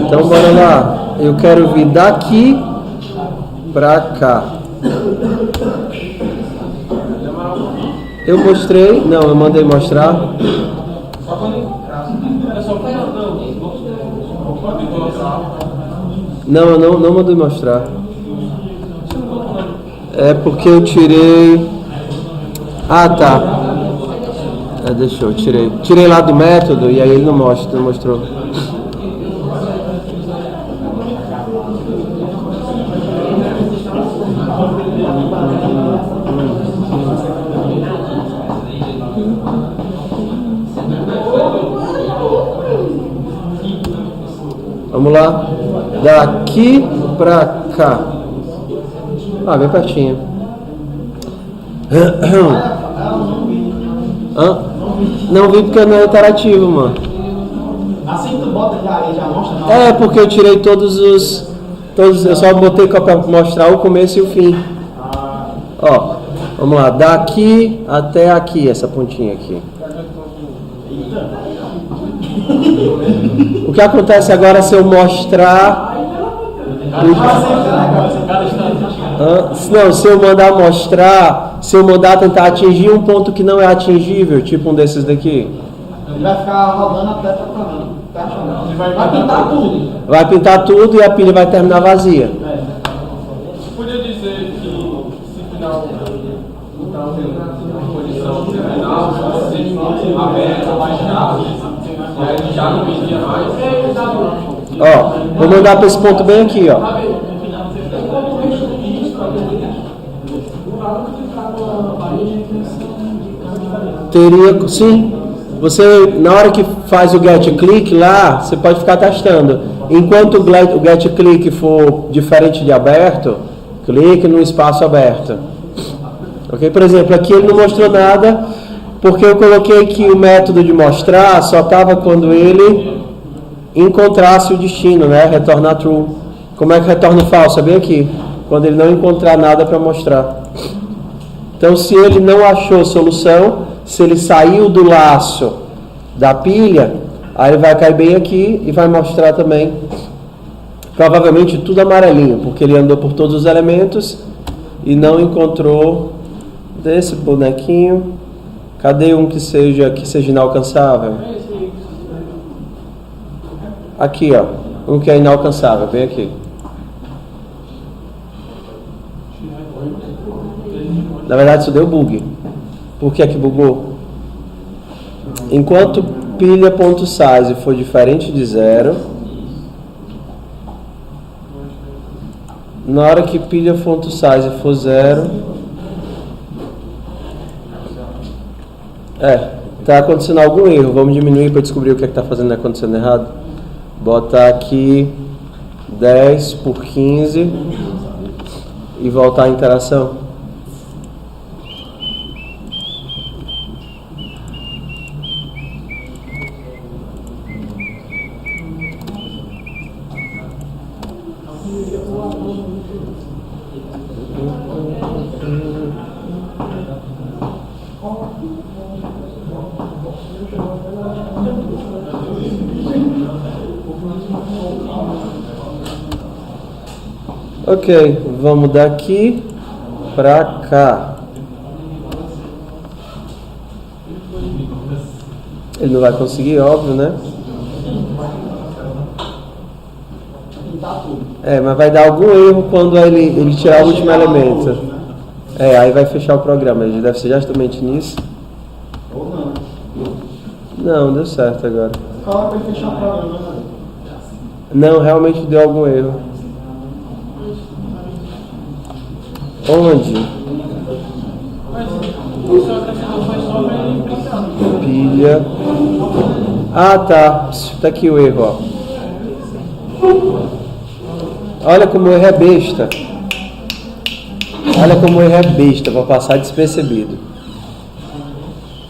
Então bora lá. Eu quero vir daqui pra cá. Eu mostrei? Não, eu mandei mostrar. Não, eu não mandei mostrar. É porque eu tirei. Ah, tá. Deixa eu tirei. Tirei lá do método e aí ele não mostrou. Vamos lá. Daqui pra cá. Ah, bem pertinho. Não vi porque não é interativo, mano. Assim que tu bota já mostra não. É, porque eu tirei todos os. Eu só botei para mostrar o começo e o fim. Ó, vamos lá. Daqui até aqui, essa pontinha aqui. O que acontece agora se eu mostrar. Não, se eu mandar mostrar, se eu mandar tentar atingir um ponto que não é atingível, tipo um desses daqui. Ele vai ficar rodando até tá falando. Tá achando? Ele vai pintar tudo. Vai pintar tudo e a pilha vai terminar vazia. Podia dizer que se final está uma posição terminal, se aberta, baixada, e aí já não pedia mais. Ó, vou mandar para esse ponto bem aqui, ó. Teria, sim. Você, na hora que faz o get click lá, você pode ficar testando. Enquanto o get click for diferente de aberto, clique no espaço aberto. Ok? Por exemplo, aqui ele não mostrou nada, porque eu coloquei que o método de mostrar só estava quando ele encontrasse o destino, né? Retornar true. Como é que retorna o falso? É bem aqui. Quando ele não encontrar nada para mostrar. Então, se ele não achou solução, se ele saiu do laço da pilha, aí ele vai cair bem aqui e vai mostrar também, provavelmente tudo amarelinho, porque ele andou por todos os elementos e não encontrou desse bonequinho. Cadê um que seja inalcançável? Aqui, ó, um que é inalcançável, bem aqui. Na verdade, isso deu bug. Por que é que bugou? Enquanto pilha.size for diferente de 0, na hora que pilha.size for 0, está acontecendo algum erro. Vamos diminuir para descobrir o que está fazendo acontecendo errado. Botar aqui 10 por 15 e voltar à interação. Ok, vamos daqui pra cá. Ele não vai conseguir, óbvio, né? Mas vai dar algum erro quando ele tirar o último elemento. Aí vai fechar o programa. Ele deve ser justamente nisso. Ou não. Não, deu certo agora. Fala pra ele fechar o programa. Não, realmente deu algum erro. Onde? Pilha. Ah, tá. Tá aqui o erro, ó. Olha como o erro é besta. Olha como o erro é besta. Vou passar despercebido.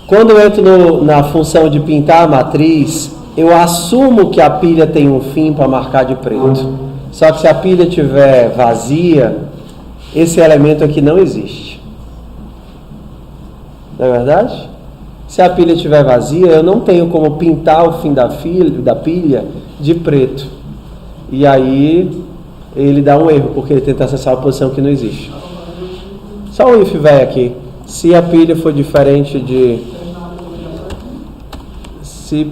Quando eu entro na função de pintar a matriz, eu assumo que a pilha tem um fim para marcar de preto. Só que se a pilha estiver vazia, esse elemento aqui não existe. Não é verdade? Se a pilha estiver vazia, eu não tenho como pintar o fim da pilha de preto. E aí ele dá um erro, porque ele tenta acessar uma posição que não existe. Só o if vai aqui. Se a pilha for diferente de... Se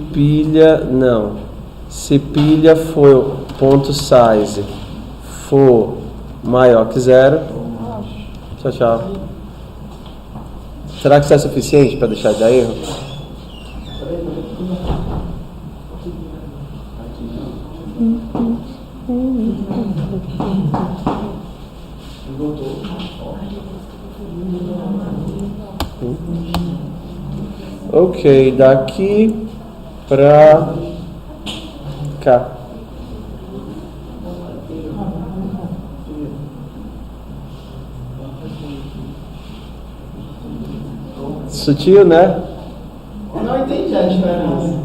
pilha for ponto size for maior que 0. Tchau. Será que isso é suficiente para deixar de dar erro? Ok, daqui pra cá. Sutil, né? Eu não entendi a diferença.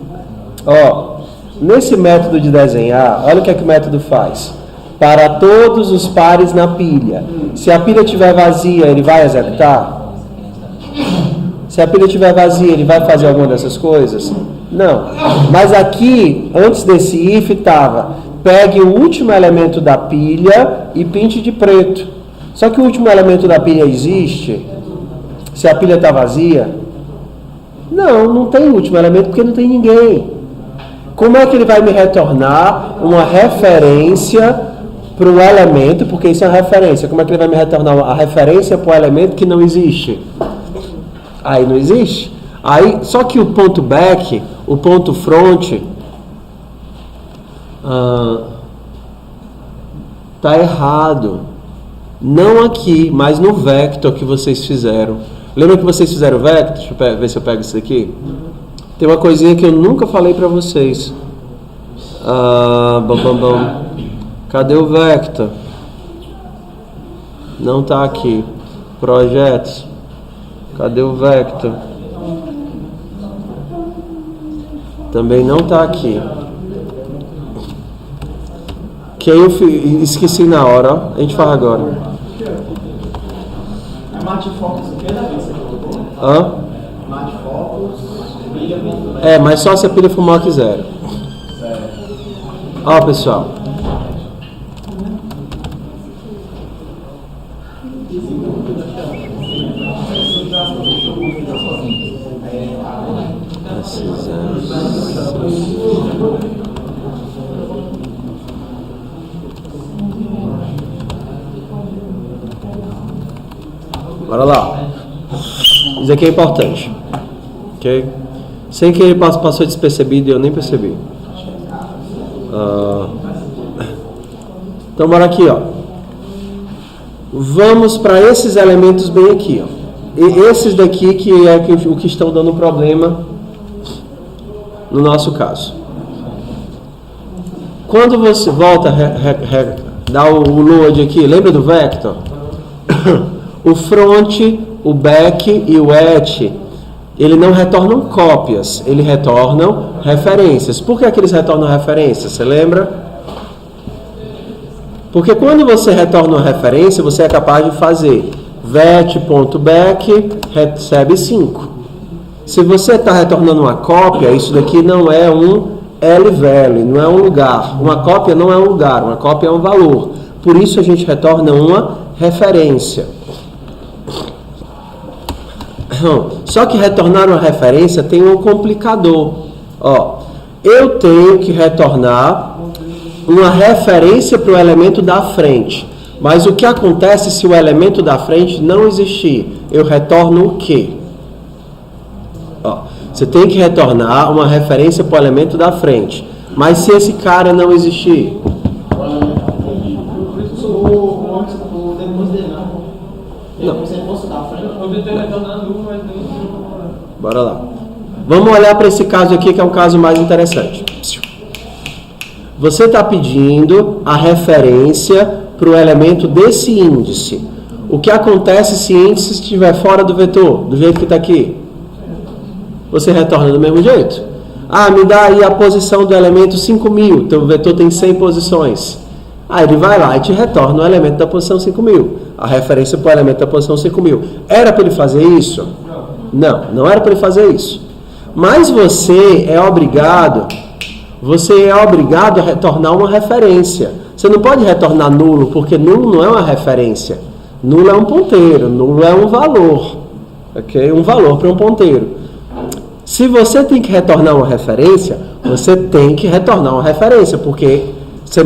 Ó, nesse método de desenhar, olha o que é que o método faz. Para todos os pares na pilha. Se a pilha estiver vazia, ele vai executar? Se a pilha estiver vazia, ele vai fazer alguma dessas coisas? Não. Mas aqui, antes desse if, estava: pegue o último elemento da pilha e pinte de preto. Só que o último elemento da pilha existe? Se a pilha está vazia? Não tem último elemento porque não tem ninguém. Como é que ele vai me retornar uma referência para o elemento? Porque isso é uma referência. Como é que ele vai me retornar a referência para o elemento que não existe? Aí não existe. Aí, só que o ponto back, o ponto front, tá errado. Não aqui, mas no vector que vocês fizeram. Lembra que vocês fizeram o vector? Deixa eu ver se eu pego isso aqui. Tem uma coisinha que eu nunca falei para vocês. Cadê o vector? Não tá aqui. Projetos. Cadê o vector? Também não tá aqui. Que aí eu esqueci na hora, ó. A gente faz agora. É mate focus o que, Davi? Você colocou? Mate focus, pilha ponto. Mas só se a pilha for maior que 0. Ó, pessoal. Bora lá. Isso aqui é importante. Ok? Sem que ele passou despercebido e eu nem percebi. Então bora aqui, ó. Vamos para esses elementos bem aqui, ó. E esses daqui que é o que estão dando problema no nosso caso. Quando você volta dá o load aqui, lembra do vector? O front, o back e o at, ele não retornam cópias, eles retornam referências. Por que eles retornam referências? Você lembra? Porque quando você retorna uma referência, você é capaz de fazer vet.back recebe 5. Se você está retornando uma cópia, isso daqui não é um L-value, não é um lugar. Uma cópia não é um lugar, uma cópia é um valor. Por isso a gente retorna uma referência. Só que retornar uma referência tem um complicador. Ó, eu tenho que retornar uma referência para o elemento da frente. Mas o que acontece se o elemento da frente não existir? Eu retorno o quê? Ó, você tem que retornar uma referência para o elemento da frente. Mas se esse cara não existir? Não. Se fosse da frente, eu poderia ter retornado um, mas nem. Bora lá. Vamos olhar para esse caso aqui, que é um caso mais interessante. Você está pedindo a referência para o elemento desse índice. O que acontece se o índice estiver fora do vetor, do jeito que está aqui? Você retorna do mesmo jeito. Me dá aí a posição do elemento 5.000. Então o vetor tem 100 posições. Aí ele vai lá e te retorna o elemento da posição 5000, a referência para o elemento da posição 5000. Era para ele fazer isso? Não era para ele fazer isso. Mas você é obrigado a retornar uma referência. Você não pode retornar nulo, porque nulo não é uma referência. Nulo é um ponteiro, nulo é um valor. Ok? Um valor para um ponteiro. Se você tem que retornar uma referência, você tem que retornar uma referência, porque C++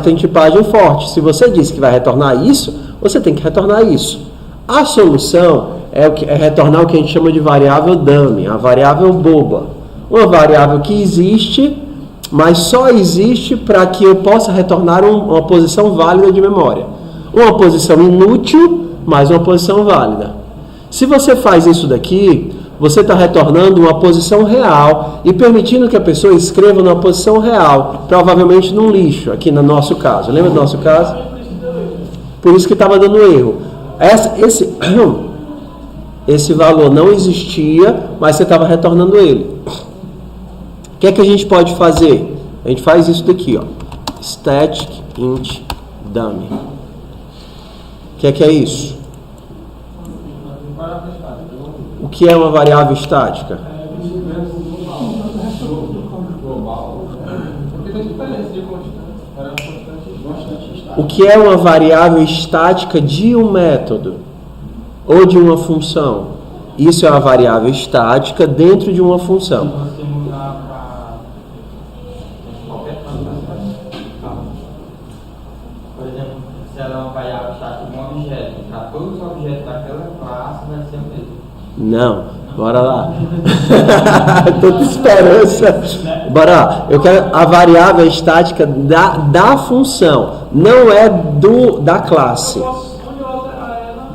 tem tipagem forte. Se você disse que vai retornar isso, você tem que retornar isso. A solução é retornar o que a gente chama de variável dummy, a variável boba. Uma variável que existe, mas só existe para que eu possa retornar uma posição válida de memória. Uma posição inútil, mas uma posição válida. Se você faz isso daqui, você está retornando uma posição real e permitindo que a pessoa escreva numa posição real, provavelmente num lixo, aqui no nosso caso. Lembra do nosso caso? Por isso que estava dando erro. Esse valor não existia, mas você estava retornando ele. O que é que a gente pode fazer? A gente faz isso daqui, ó. Static int dummy. O que é isso? O que é uma variável estática? O que é uma variável estática de um método ou de uma função? Isso é uma variável estática dentro de uma função. Por exemplo, se ela é uma variável estática de um objeto, para todos os objetos daquela classe vai ser o mesmo. Não, bora lá. Tanta esperança. Bora lá. Eu quero a variável estática da função, não é da classe. Onde eu alterar ela,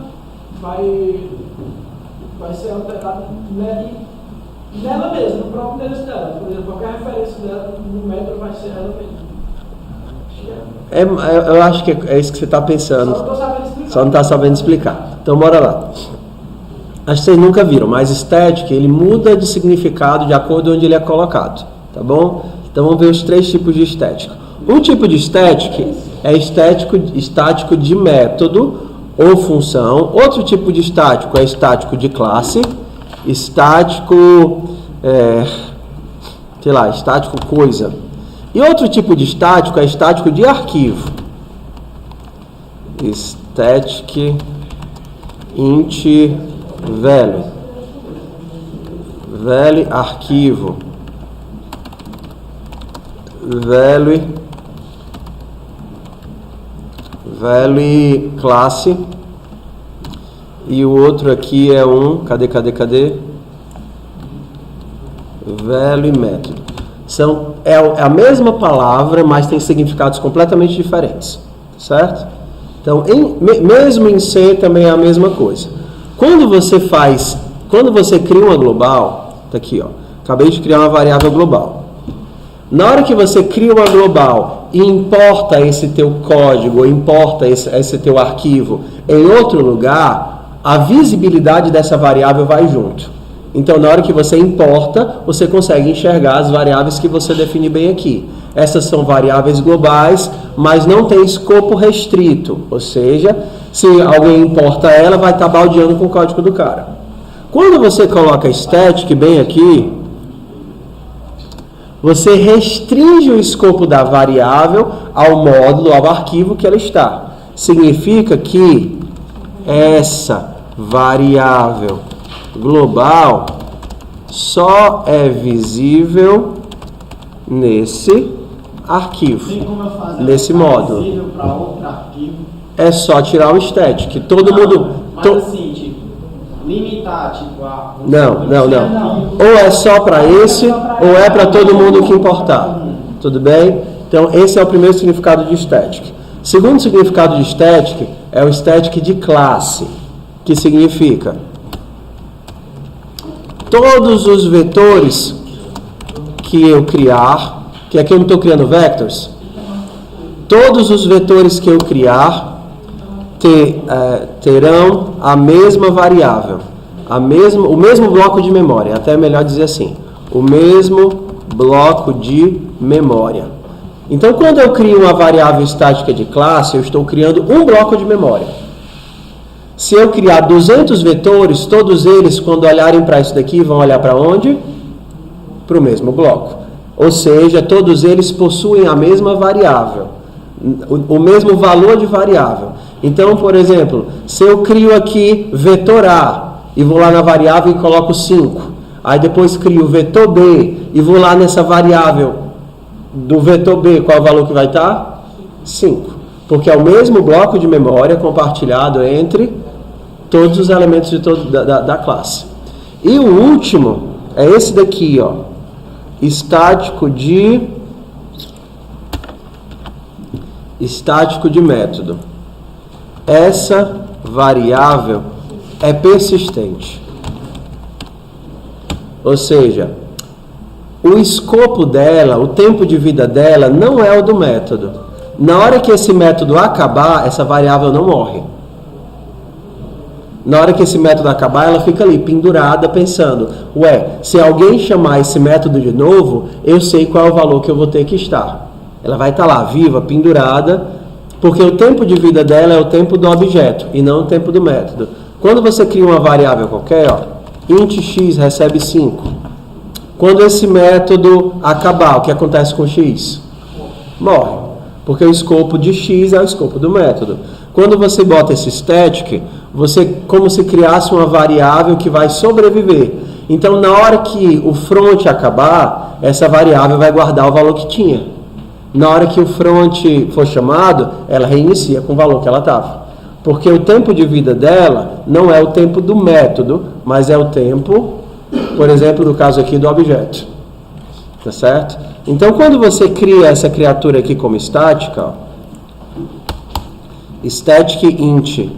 vai ser alterado nela mesma, no próprio endereço dela. Por exemplo, qualquer referência dela no método vai ser ela mesma. Eu acho que é isso que você está pensando. Só não está sabendo explicar. Então, bora lá. Acho que vocês nunca viram, mas static, ele muda de significado de acordo com onde ele é colocado, tá bom? Então vamos ver os 3 tipos de static. Um tipo de static é estático de método ou função. Outro tipo de estático é estático de classe. Estático, estático coisa. E outro tipo de estático é estático de arquivo. Static int value arquivo value classe, e o outro aqui é um cadê value método. É a mesma palavra, mas tem significados completamente diferentes, certo? Então, mesmo em C também é a mesma coisa. Quando você cria uma global, tá aqui, ó. Acabei de criar uma variável global. Na hora que você cria uma global e importa esse teu código, ou importa esse teu arquivo em outro lugar, a visibilidade dessa variável vai junto. Então, na hora que você importa, você consegue enxergar as variáveis que você define bem aqui. Essas são variáveis globais, mas não tem escopo restrito. Ou seja, se alguém importa ela, vai estar baldeando com o código do cara. Quando você coloca static bem aqui, você restringe o escopo da variável ao módulo, ao arquivo que ela está. Significa que essa variável global só é visível nesse arquivo, nesse módulo. É só tirar o static. Todo mundo. Mas assim, tipo, limitar, tipo, a. Não. Ou é só para esse, ou é para todo mundo que importar. Tudo bem? Então, esse é o primeiro significado de static. Segundo significado de static é o static de classe, que significa todos os vetores que eu criar, que aqui eu não estou criando vectors, todos os vetores que eu criar terão a mesma variável, o mesmo bloco de memória, até é melhor dizer assim, o mesmo bloco de memória. Então, quando eu crio uma variável estática de classe, eu estou criando um bloco de memória. Se eu criar 200 vetores, todos eles, quando olharem para isso daqui, vão olhar para onde? Para o mesmo bloco. Ou seja, todos eles possuem a mesma variável, o mesmo valor de variável. Então, por exemplo, se eu crio aqui vetor A e vou lá na variável e coloco 5, aí depois crio vetor B e vou lá nessa variável do vetor B, qual é o valor que vai estar? 5. Porque é o mesmo bloco de memória compartilhado entre todos os elementos de da classe. E o último é esse daqui, ó, estático de método. Essa variável é persistente. Ou seja, o escopo dela, o tempo de vida dela não é o do método. Na hora que esse método acabar, essa variável não morre. Na hora que esse método acabar, ela fica ali pendurada pensando, ué, se alguém chamar esse método de novo, eu sei qual é o valor que eu vou ter que estar. Ela vai estar lá, viva, pendurada, porque o tempo de vida dela é o tempo do objeto e não o tempo do método. Quando você cria uma variável qualquer, ó, int x recebe 5. Quando esse método acabar, o que acontece com x? Morre, porque o escopo de x é o escopo do método. Quando você bota esse static, você como se criasse uma variável que vai sobreviver. Então, na hora que o front acabar, essa variável vai guardar o valor que tinha. Na hora que o front for chamado, ela reinicia com o valor que ela estava. Porque o tempo de vida dela não é o tempo do método, mas é o tempo, por exemplo, no caso aqui do objeto. Tá certo? Então, quando você cria essa criatura aqui como estática, ó, static int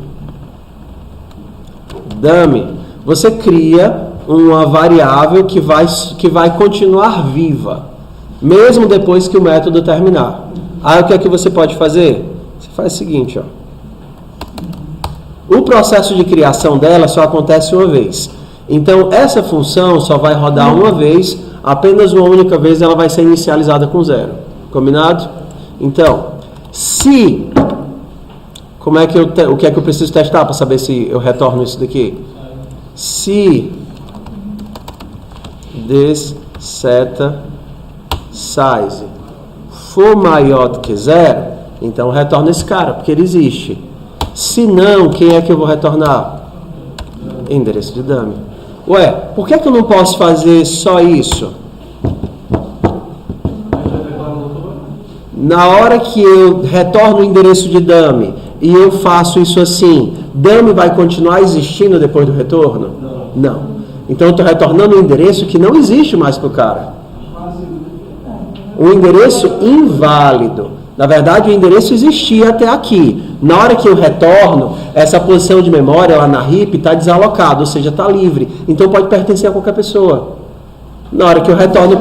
dummy, você cria uma variável que vai continuar viva, mesmo depois que o método terminar. Aí o que é que você pode fazer? Você faz o seguinte, ó. O processo de criação dela só acontece uma vez. Então, essa função só vai rodar uma vez, apenas uma única vez ela vai ser inicializada com 0. Combinado? Então, se... o que é que eu preciso testar para saber se eu retorno isso daqui? Se this seta size for maior do que 0, então retorna esse cara, porque ele existe. Se não, quem é que eu vou retornar? Endereço de dummy. Ué, por que eu não posso fazer só isso? Na hora que eu retorno o endereço de dummy e eu faço isso assim, dummy vai continuar existindo depois do retorno? Não. Então eu estou retornando um endereço que não existe mais para o cara. Um endereço inválido. Na verdade, o endereço existia até aqui. Na hora que eu retorno, essa posição de memória lá na heap está desalocada, ou seja, está livre. Então pode pertencer a qualquer pessoa. Na hora que eu retorno...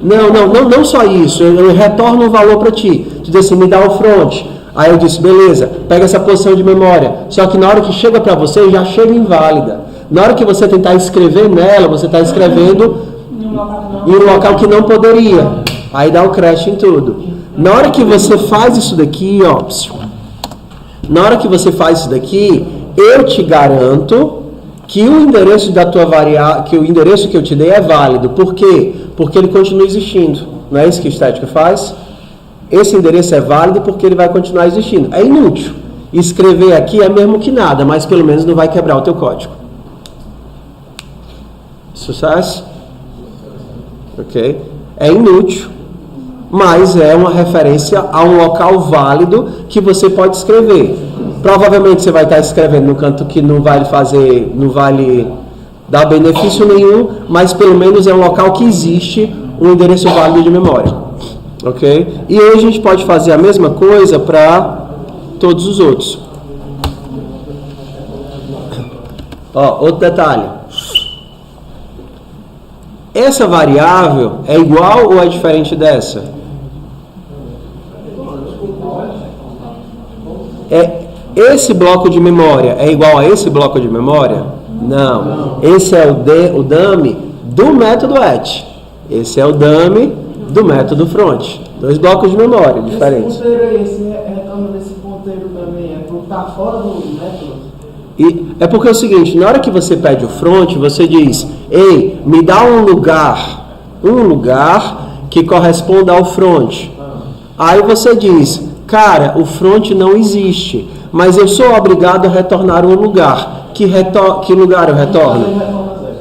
Não só isso. Eu retorno um valor para ti. Tu diz assim, me dá o front. Aí eu disse, beleza, pega essa posição de memória. Só que na hora que chega para você, já chega inválida. Na hora que você tentar escrever nela, você está escrevendo em um local que não poderia. Aí dá o crash em tudo. Na hora que você faz isso daqui, ó, na hora que você faz isso daqui, eu te garanto que o endereço da tua variável, que o endereço que eu te dei é válido. Por quê? Porque ele continua existindo. Não é isso que o static faz? Esse endereço é válido porque ele vai continuar existindo. É inútil. Escrever aqui é mesmo que nada, mas pelo menos não vai quebrar o teu código. Sucesso? Ok? É inútil, mas é uma referência a um local válido que você pode escrever. Provavelmente você vai estar escrevendo no canto que não vai lhe dar benefício nenhum, mas pelo menos é um local que existe um endereço válido de memória. Ok? E hoje a gente pode fazer a mesma coisa para todos os outros. Ó, outro detalhe. Essa variável é igual ou é diferente dessa? Esse bloco de memória é igual a esse bloco de memória? Não. Esse é o dummy do método at. Esse é o dummy do método front. 2 blocos de memória diferentes. Esse ponteiro aí, esse retorno desse ponteiro também é por estar fora do método? E é porque é o seguinte, na hora que você pede o front, você diz, ei, me dá um lugar que corresponda ao front. Aí você diz, cara, o front não existe, mas eu sou obrigado a retornar um lugar. Que lugar eu retorno? Ele retorna 0.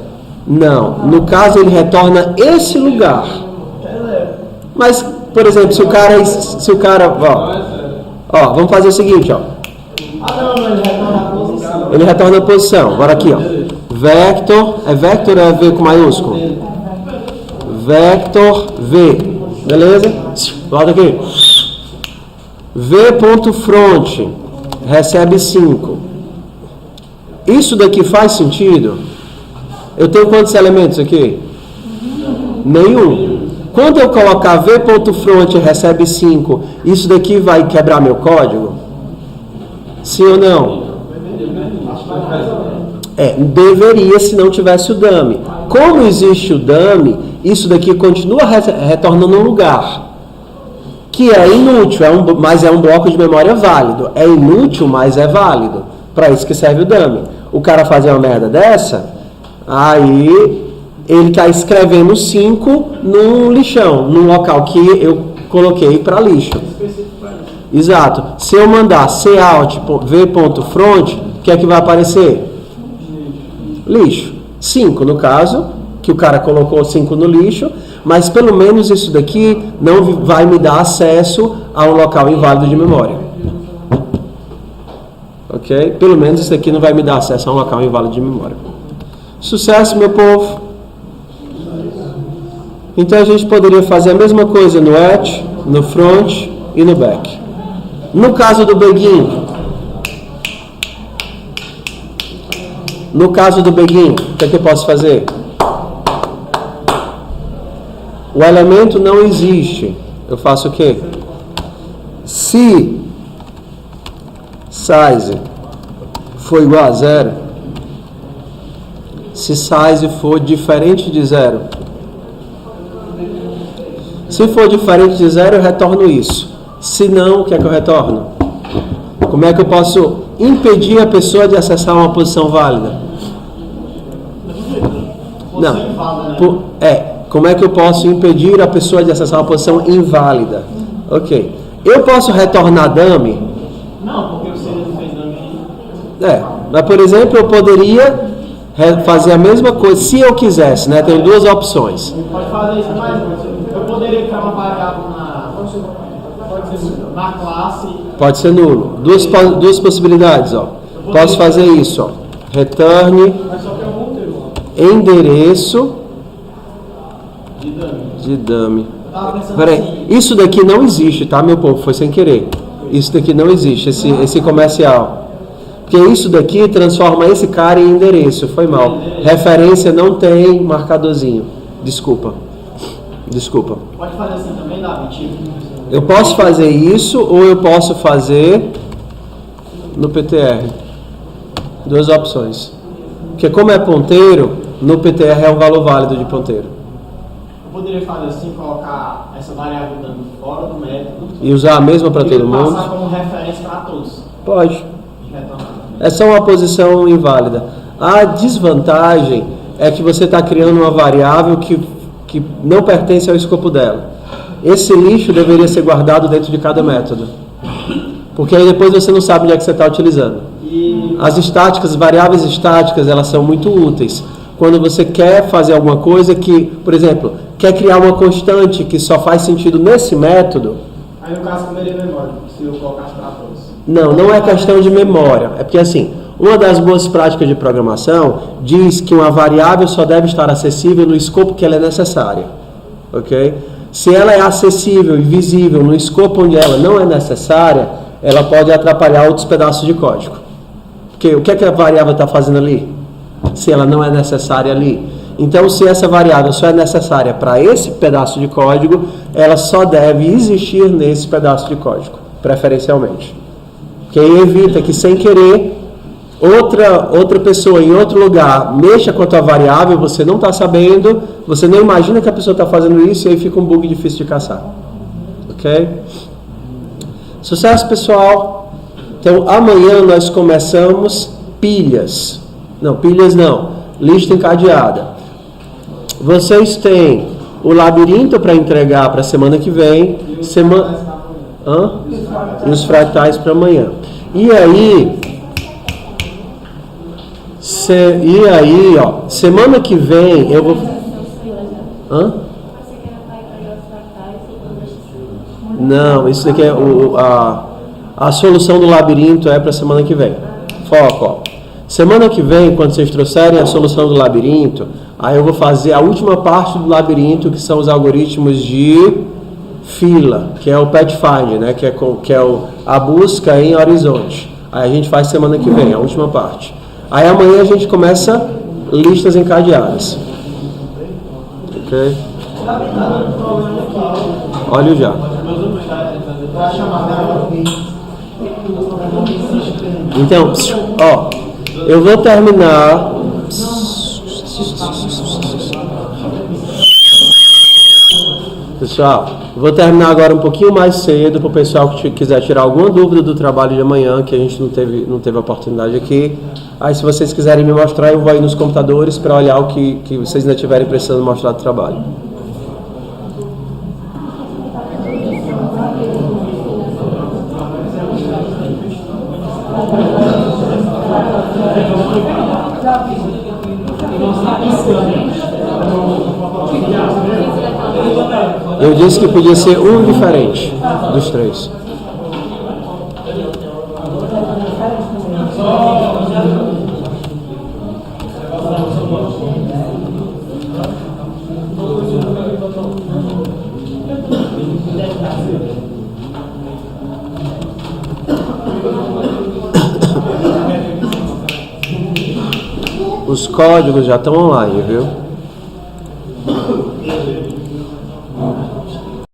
Não, no caso ele retorna esse lugar. Mas, por exemplo, se o cara, ó, vamos fazer o seguinte, ó. Ele retorna a posição. Ele retorna a posição. Agora aqui, ó. Vector ou é V com maiúsculo? Vector V. Beleza? Volta aqui. V.front recebe 5. Isso daqui faz sentido? Eu tenho quantos elementos aqui? Nenhum. Quando eu colocar V.front recebe 5, isso daqui vai quebrar meu código? Sim ou não? Deveria se não tivesse o dummy. Como existe o dummy, isso daqui continua retornando um lugar. Que é inútil, mas é um bloco de memória válido. É inútil, mas é válido. Para isso que serve o dummy. O cara fazer uma merda dessa, aí ele está escrevendo 5 num lixão, num local que eu coloquei para lixo. Exato. Se eu mandar cout v.front, o que é que vai aparecer? Lixo. 5 no caso, que o cara colocou 5 no lixo, mas pelo menos isso daqui não vai me dar acesso a um local inválido de memória. Ok? Pelo menos isso aqui não vai me dar acesso a um local inválido de memória. Sucesso, meu povo! Então a gente poderia fazer a mesma coisa no at, no front e no back. No caso do begin, o que é que eu posso fazer? O elemento não existe. Eu faço o quê? Se size for igual a 0, se size for diferente de 0, se for diferente de 0, eu retorno isso. Se não, o que é que eu retorno? Como é que eu posso impedir a pessoa de acessar uma posição válida? Não. Como é que eu posso impedir a pessoa de acessar uma posição inválida? Ok. Eu posso retornar dummy? Não, porque você não fez dummy. Mas por exemplo, eu poderia fazer a mesma coisa, se eu quisesse, né? Tenho 2 opções. Pode fazer isso, mas eu poderia criar uma variável na classe. Pode ser nulo. Duas possibilidades, ó. Posso fazer isso, ó. Return endereço de dummy. Peraí, isso daqui não existe, tá, meu povo? Foi sem querer. Isso daqui não existe, esse comercial. Porque isso daqui transforma esse cara em endereço. Foi mal. Referência não tem marcadorzinho. Desculpa. Pode fazer assim também, Davi? Eu posso fazer isso ou eu posso fazer no PTR. 2 opções. Porque como é ponteiro, no PTR é um valor válido de ponteiro. Eu poderia fazer assim, colocar essa variável dando fora do método. E usar a mesma para todo mundo? Passar como referência para todos. Pode. É só uma posição inválida. A desvantagem é que você está criando uma variável que não pertence ao escopo dela. Esse lixo deveria ser guardado dentro de cada método. Porque aí depois você não sabe onde é que você está utilizando. As variáveis estáticas, elas são muito úteis. Quando você quer fazer alguma coisa que, por exemplo, quer criar uma constante que só faz sentido nesse método. Aí no caso comeria memória, se eu colocasse para todos. Não é questão de memória. É porque assim, uma das boas práticas de programação diz que uma variável só deve estar acessível no escopo que ela é necessária. Ok? Se ela é acessível e visível no escopo onde ela não é necessária, ela pode atrapalhar outros pedaços de código. Porque o que é que a variável está fazendo ali? Se ela não é necessária ali. Então, se essa variável só é necessária para esse pedaço de código, ela só deve existir nesse pedaço de código, preferencialmente. Porque aí evita que, sem querer, outra pessoa em outro lugar mexa com a tua variável, você não está sabendo, você não imagina que a pessoa está fazendo isso, e aí fica um bug difícil de caçar. Ok? Ok? Sucesso, pessoal. Então, amanhã nós começamos pilhas. Não, pilhas não. Lista encadeada. Vocês têm o labirinto para entregar para a semana que vem. E os fractais para amanhã. E aí, ó, semana que vem eu vou. Não, isso daqui é a solução do labirinto é para semana que vem. Foco, ó. Semana que vem, quando vocês trouxerem a solução do labirinto, aí eu vou fazer a última parte do labirinto, que são os algoritmos de fila, que é o Pathfinder, né? Que é a busca em horizonte. Aí a gente faz semana que vem, a última parte. Aí amanhã a gente começa listas encadeadas. Ok? Olha já. Então, ó, eu vou terminar. Pessoal, eu vou terminar agora um pouquinho mais cedo para o pessoal que quiser tirar alguma dúvida do trabalho de amanhã, que a gente não teve a oportunidade aqui. Aí, se vocês quiserem me mostrar, eu vou aí nos computadores para olhar o que vocês ainda estiverem precisando mostrar do trabalho. Eu disse que podia ser um diferente dos três. Os códigos já estão online, viu?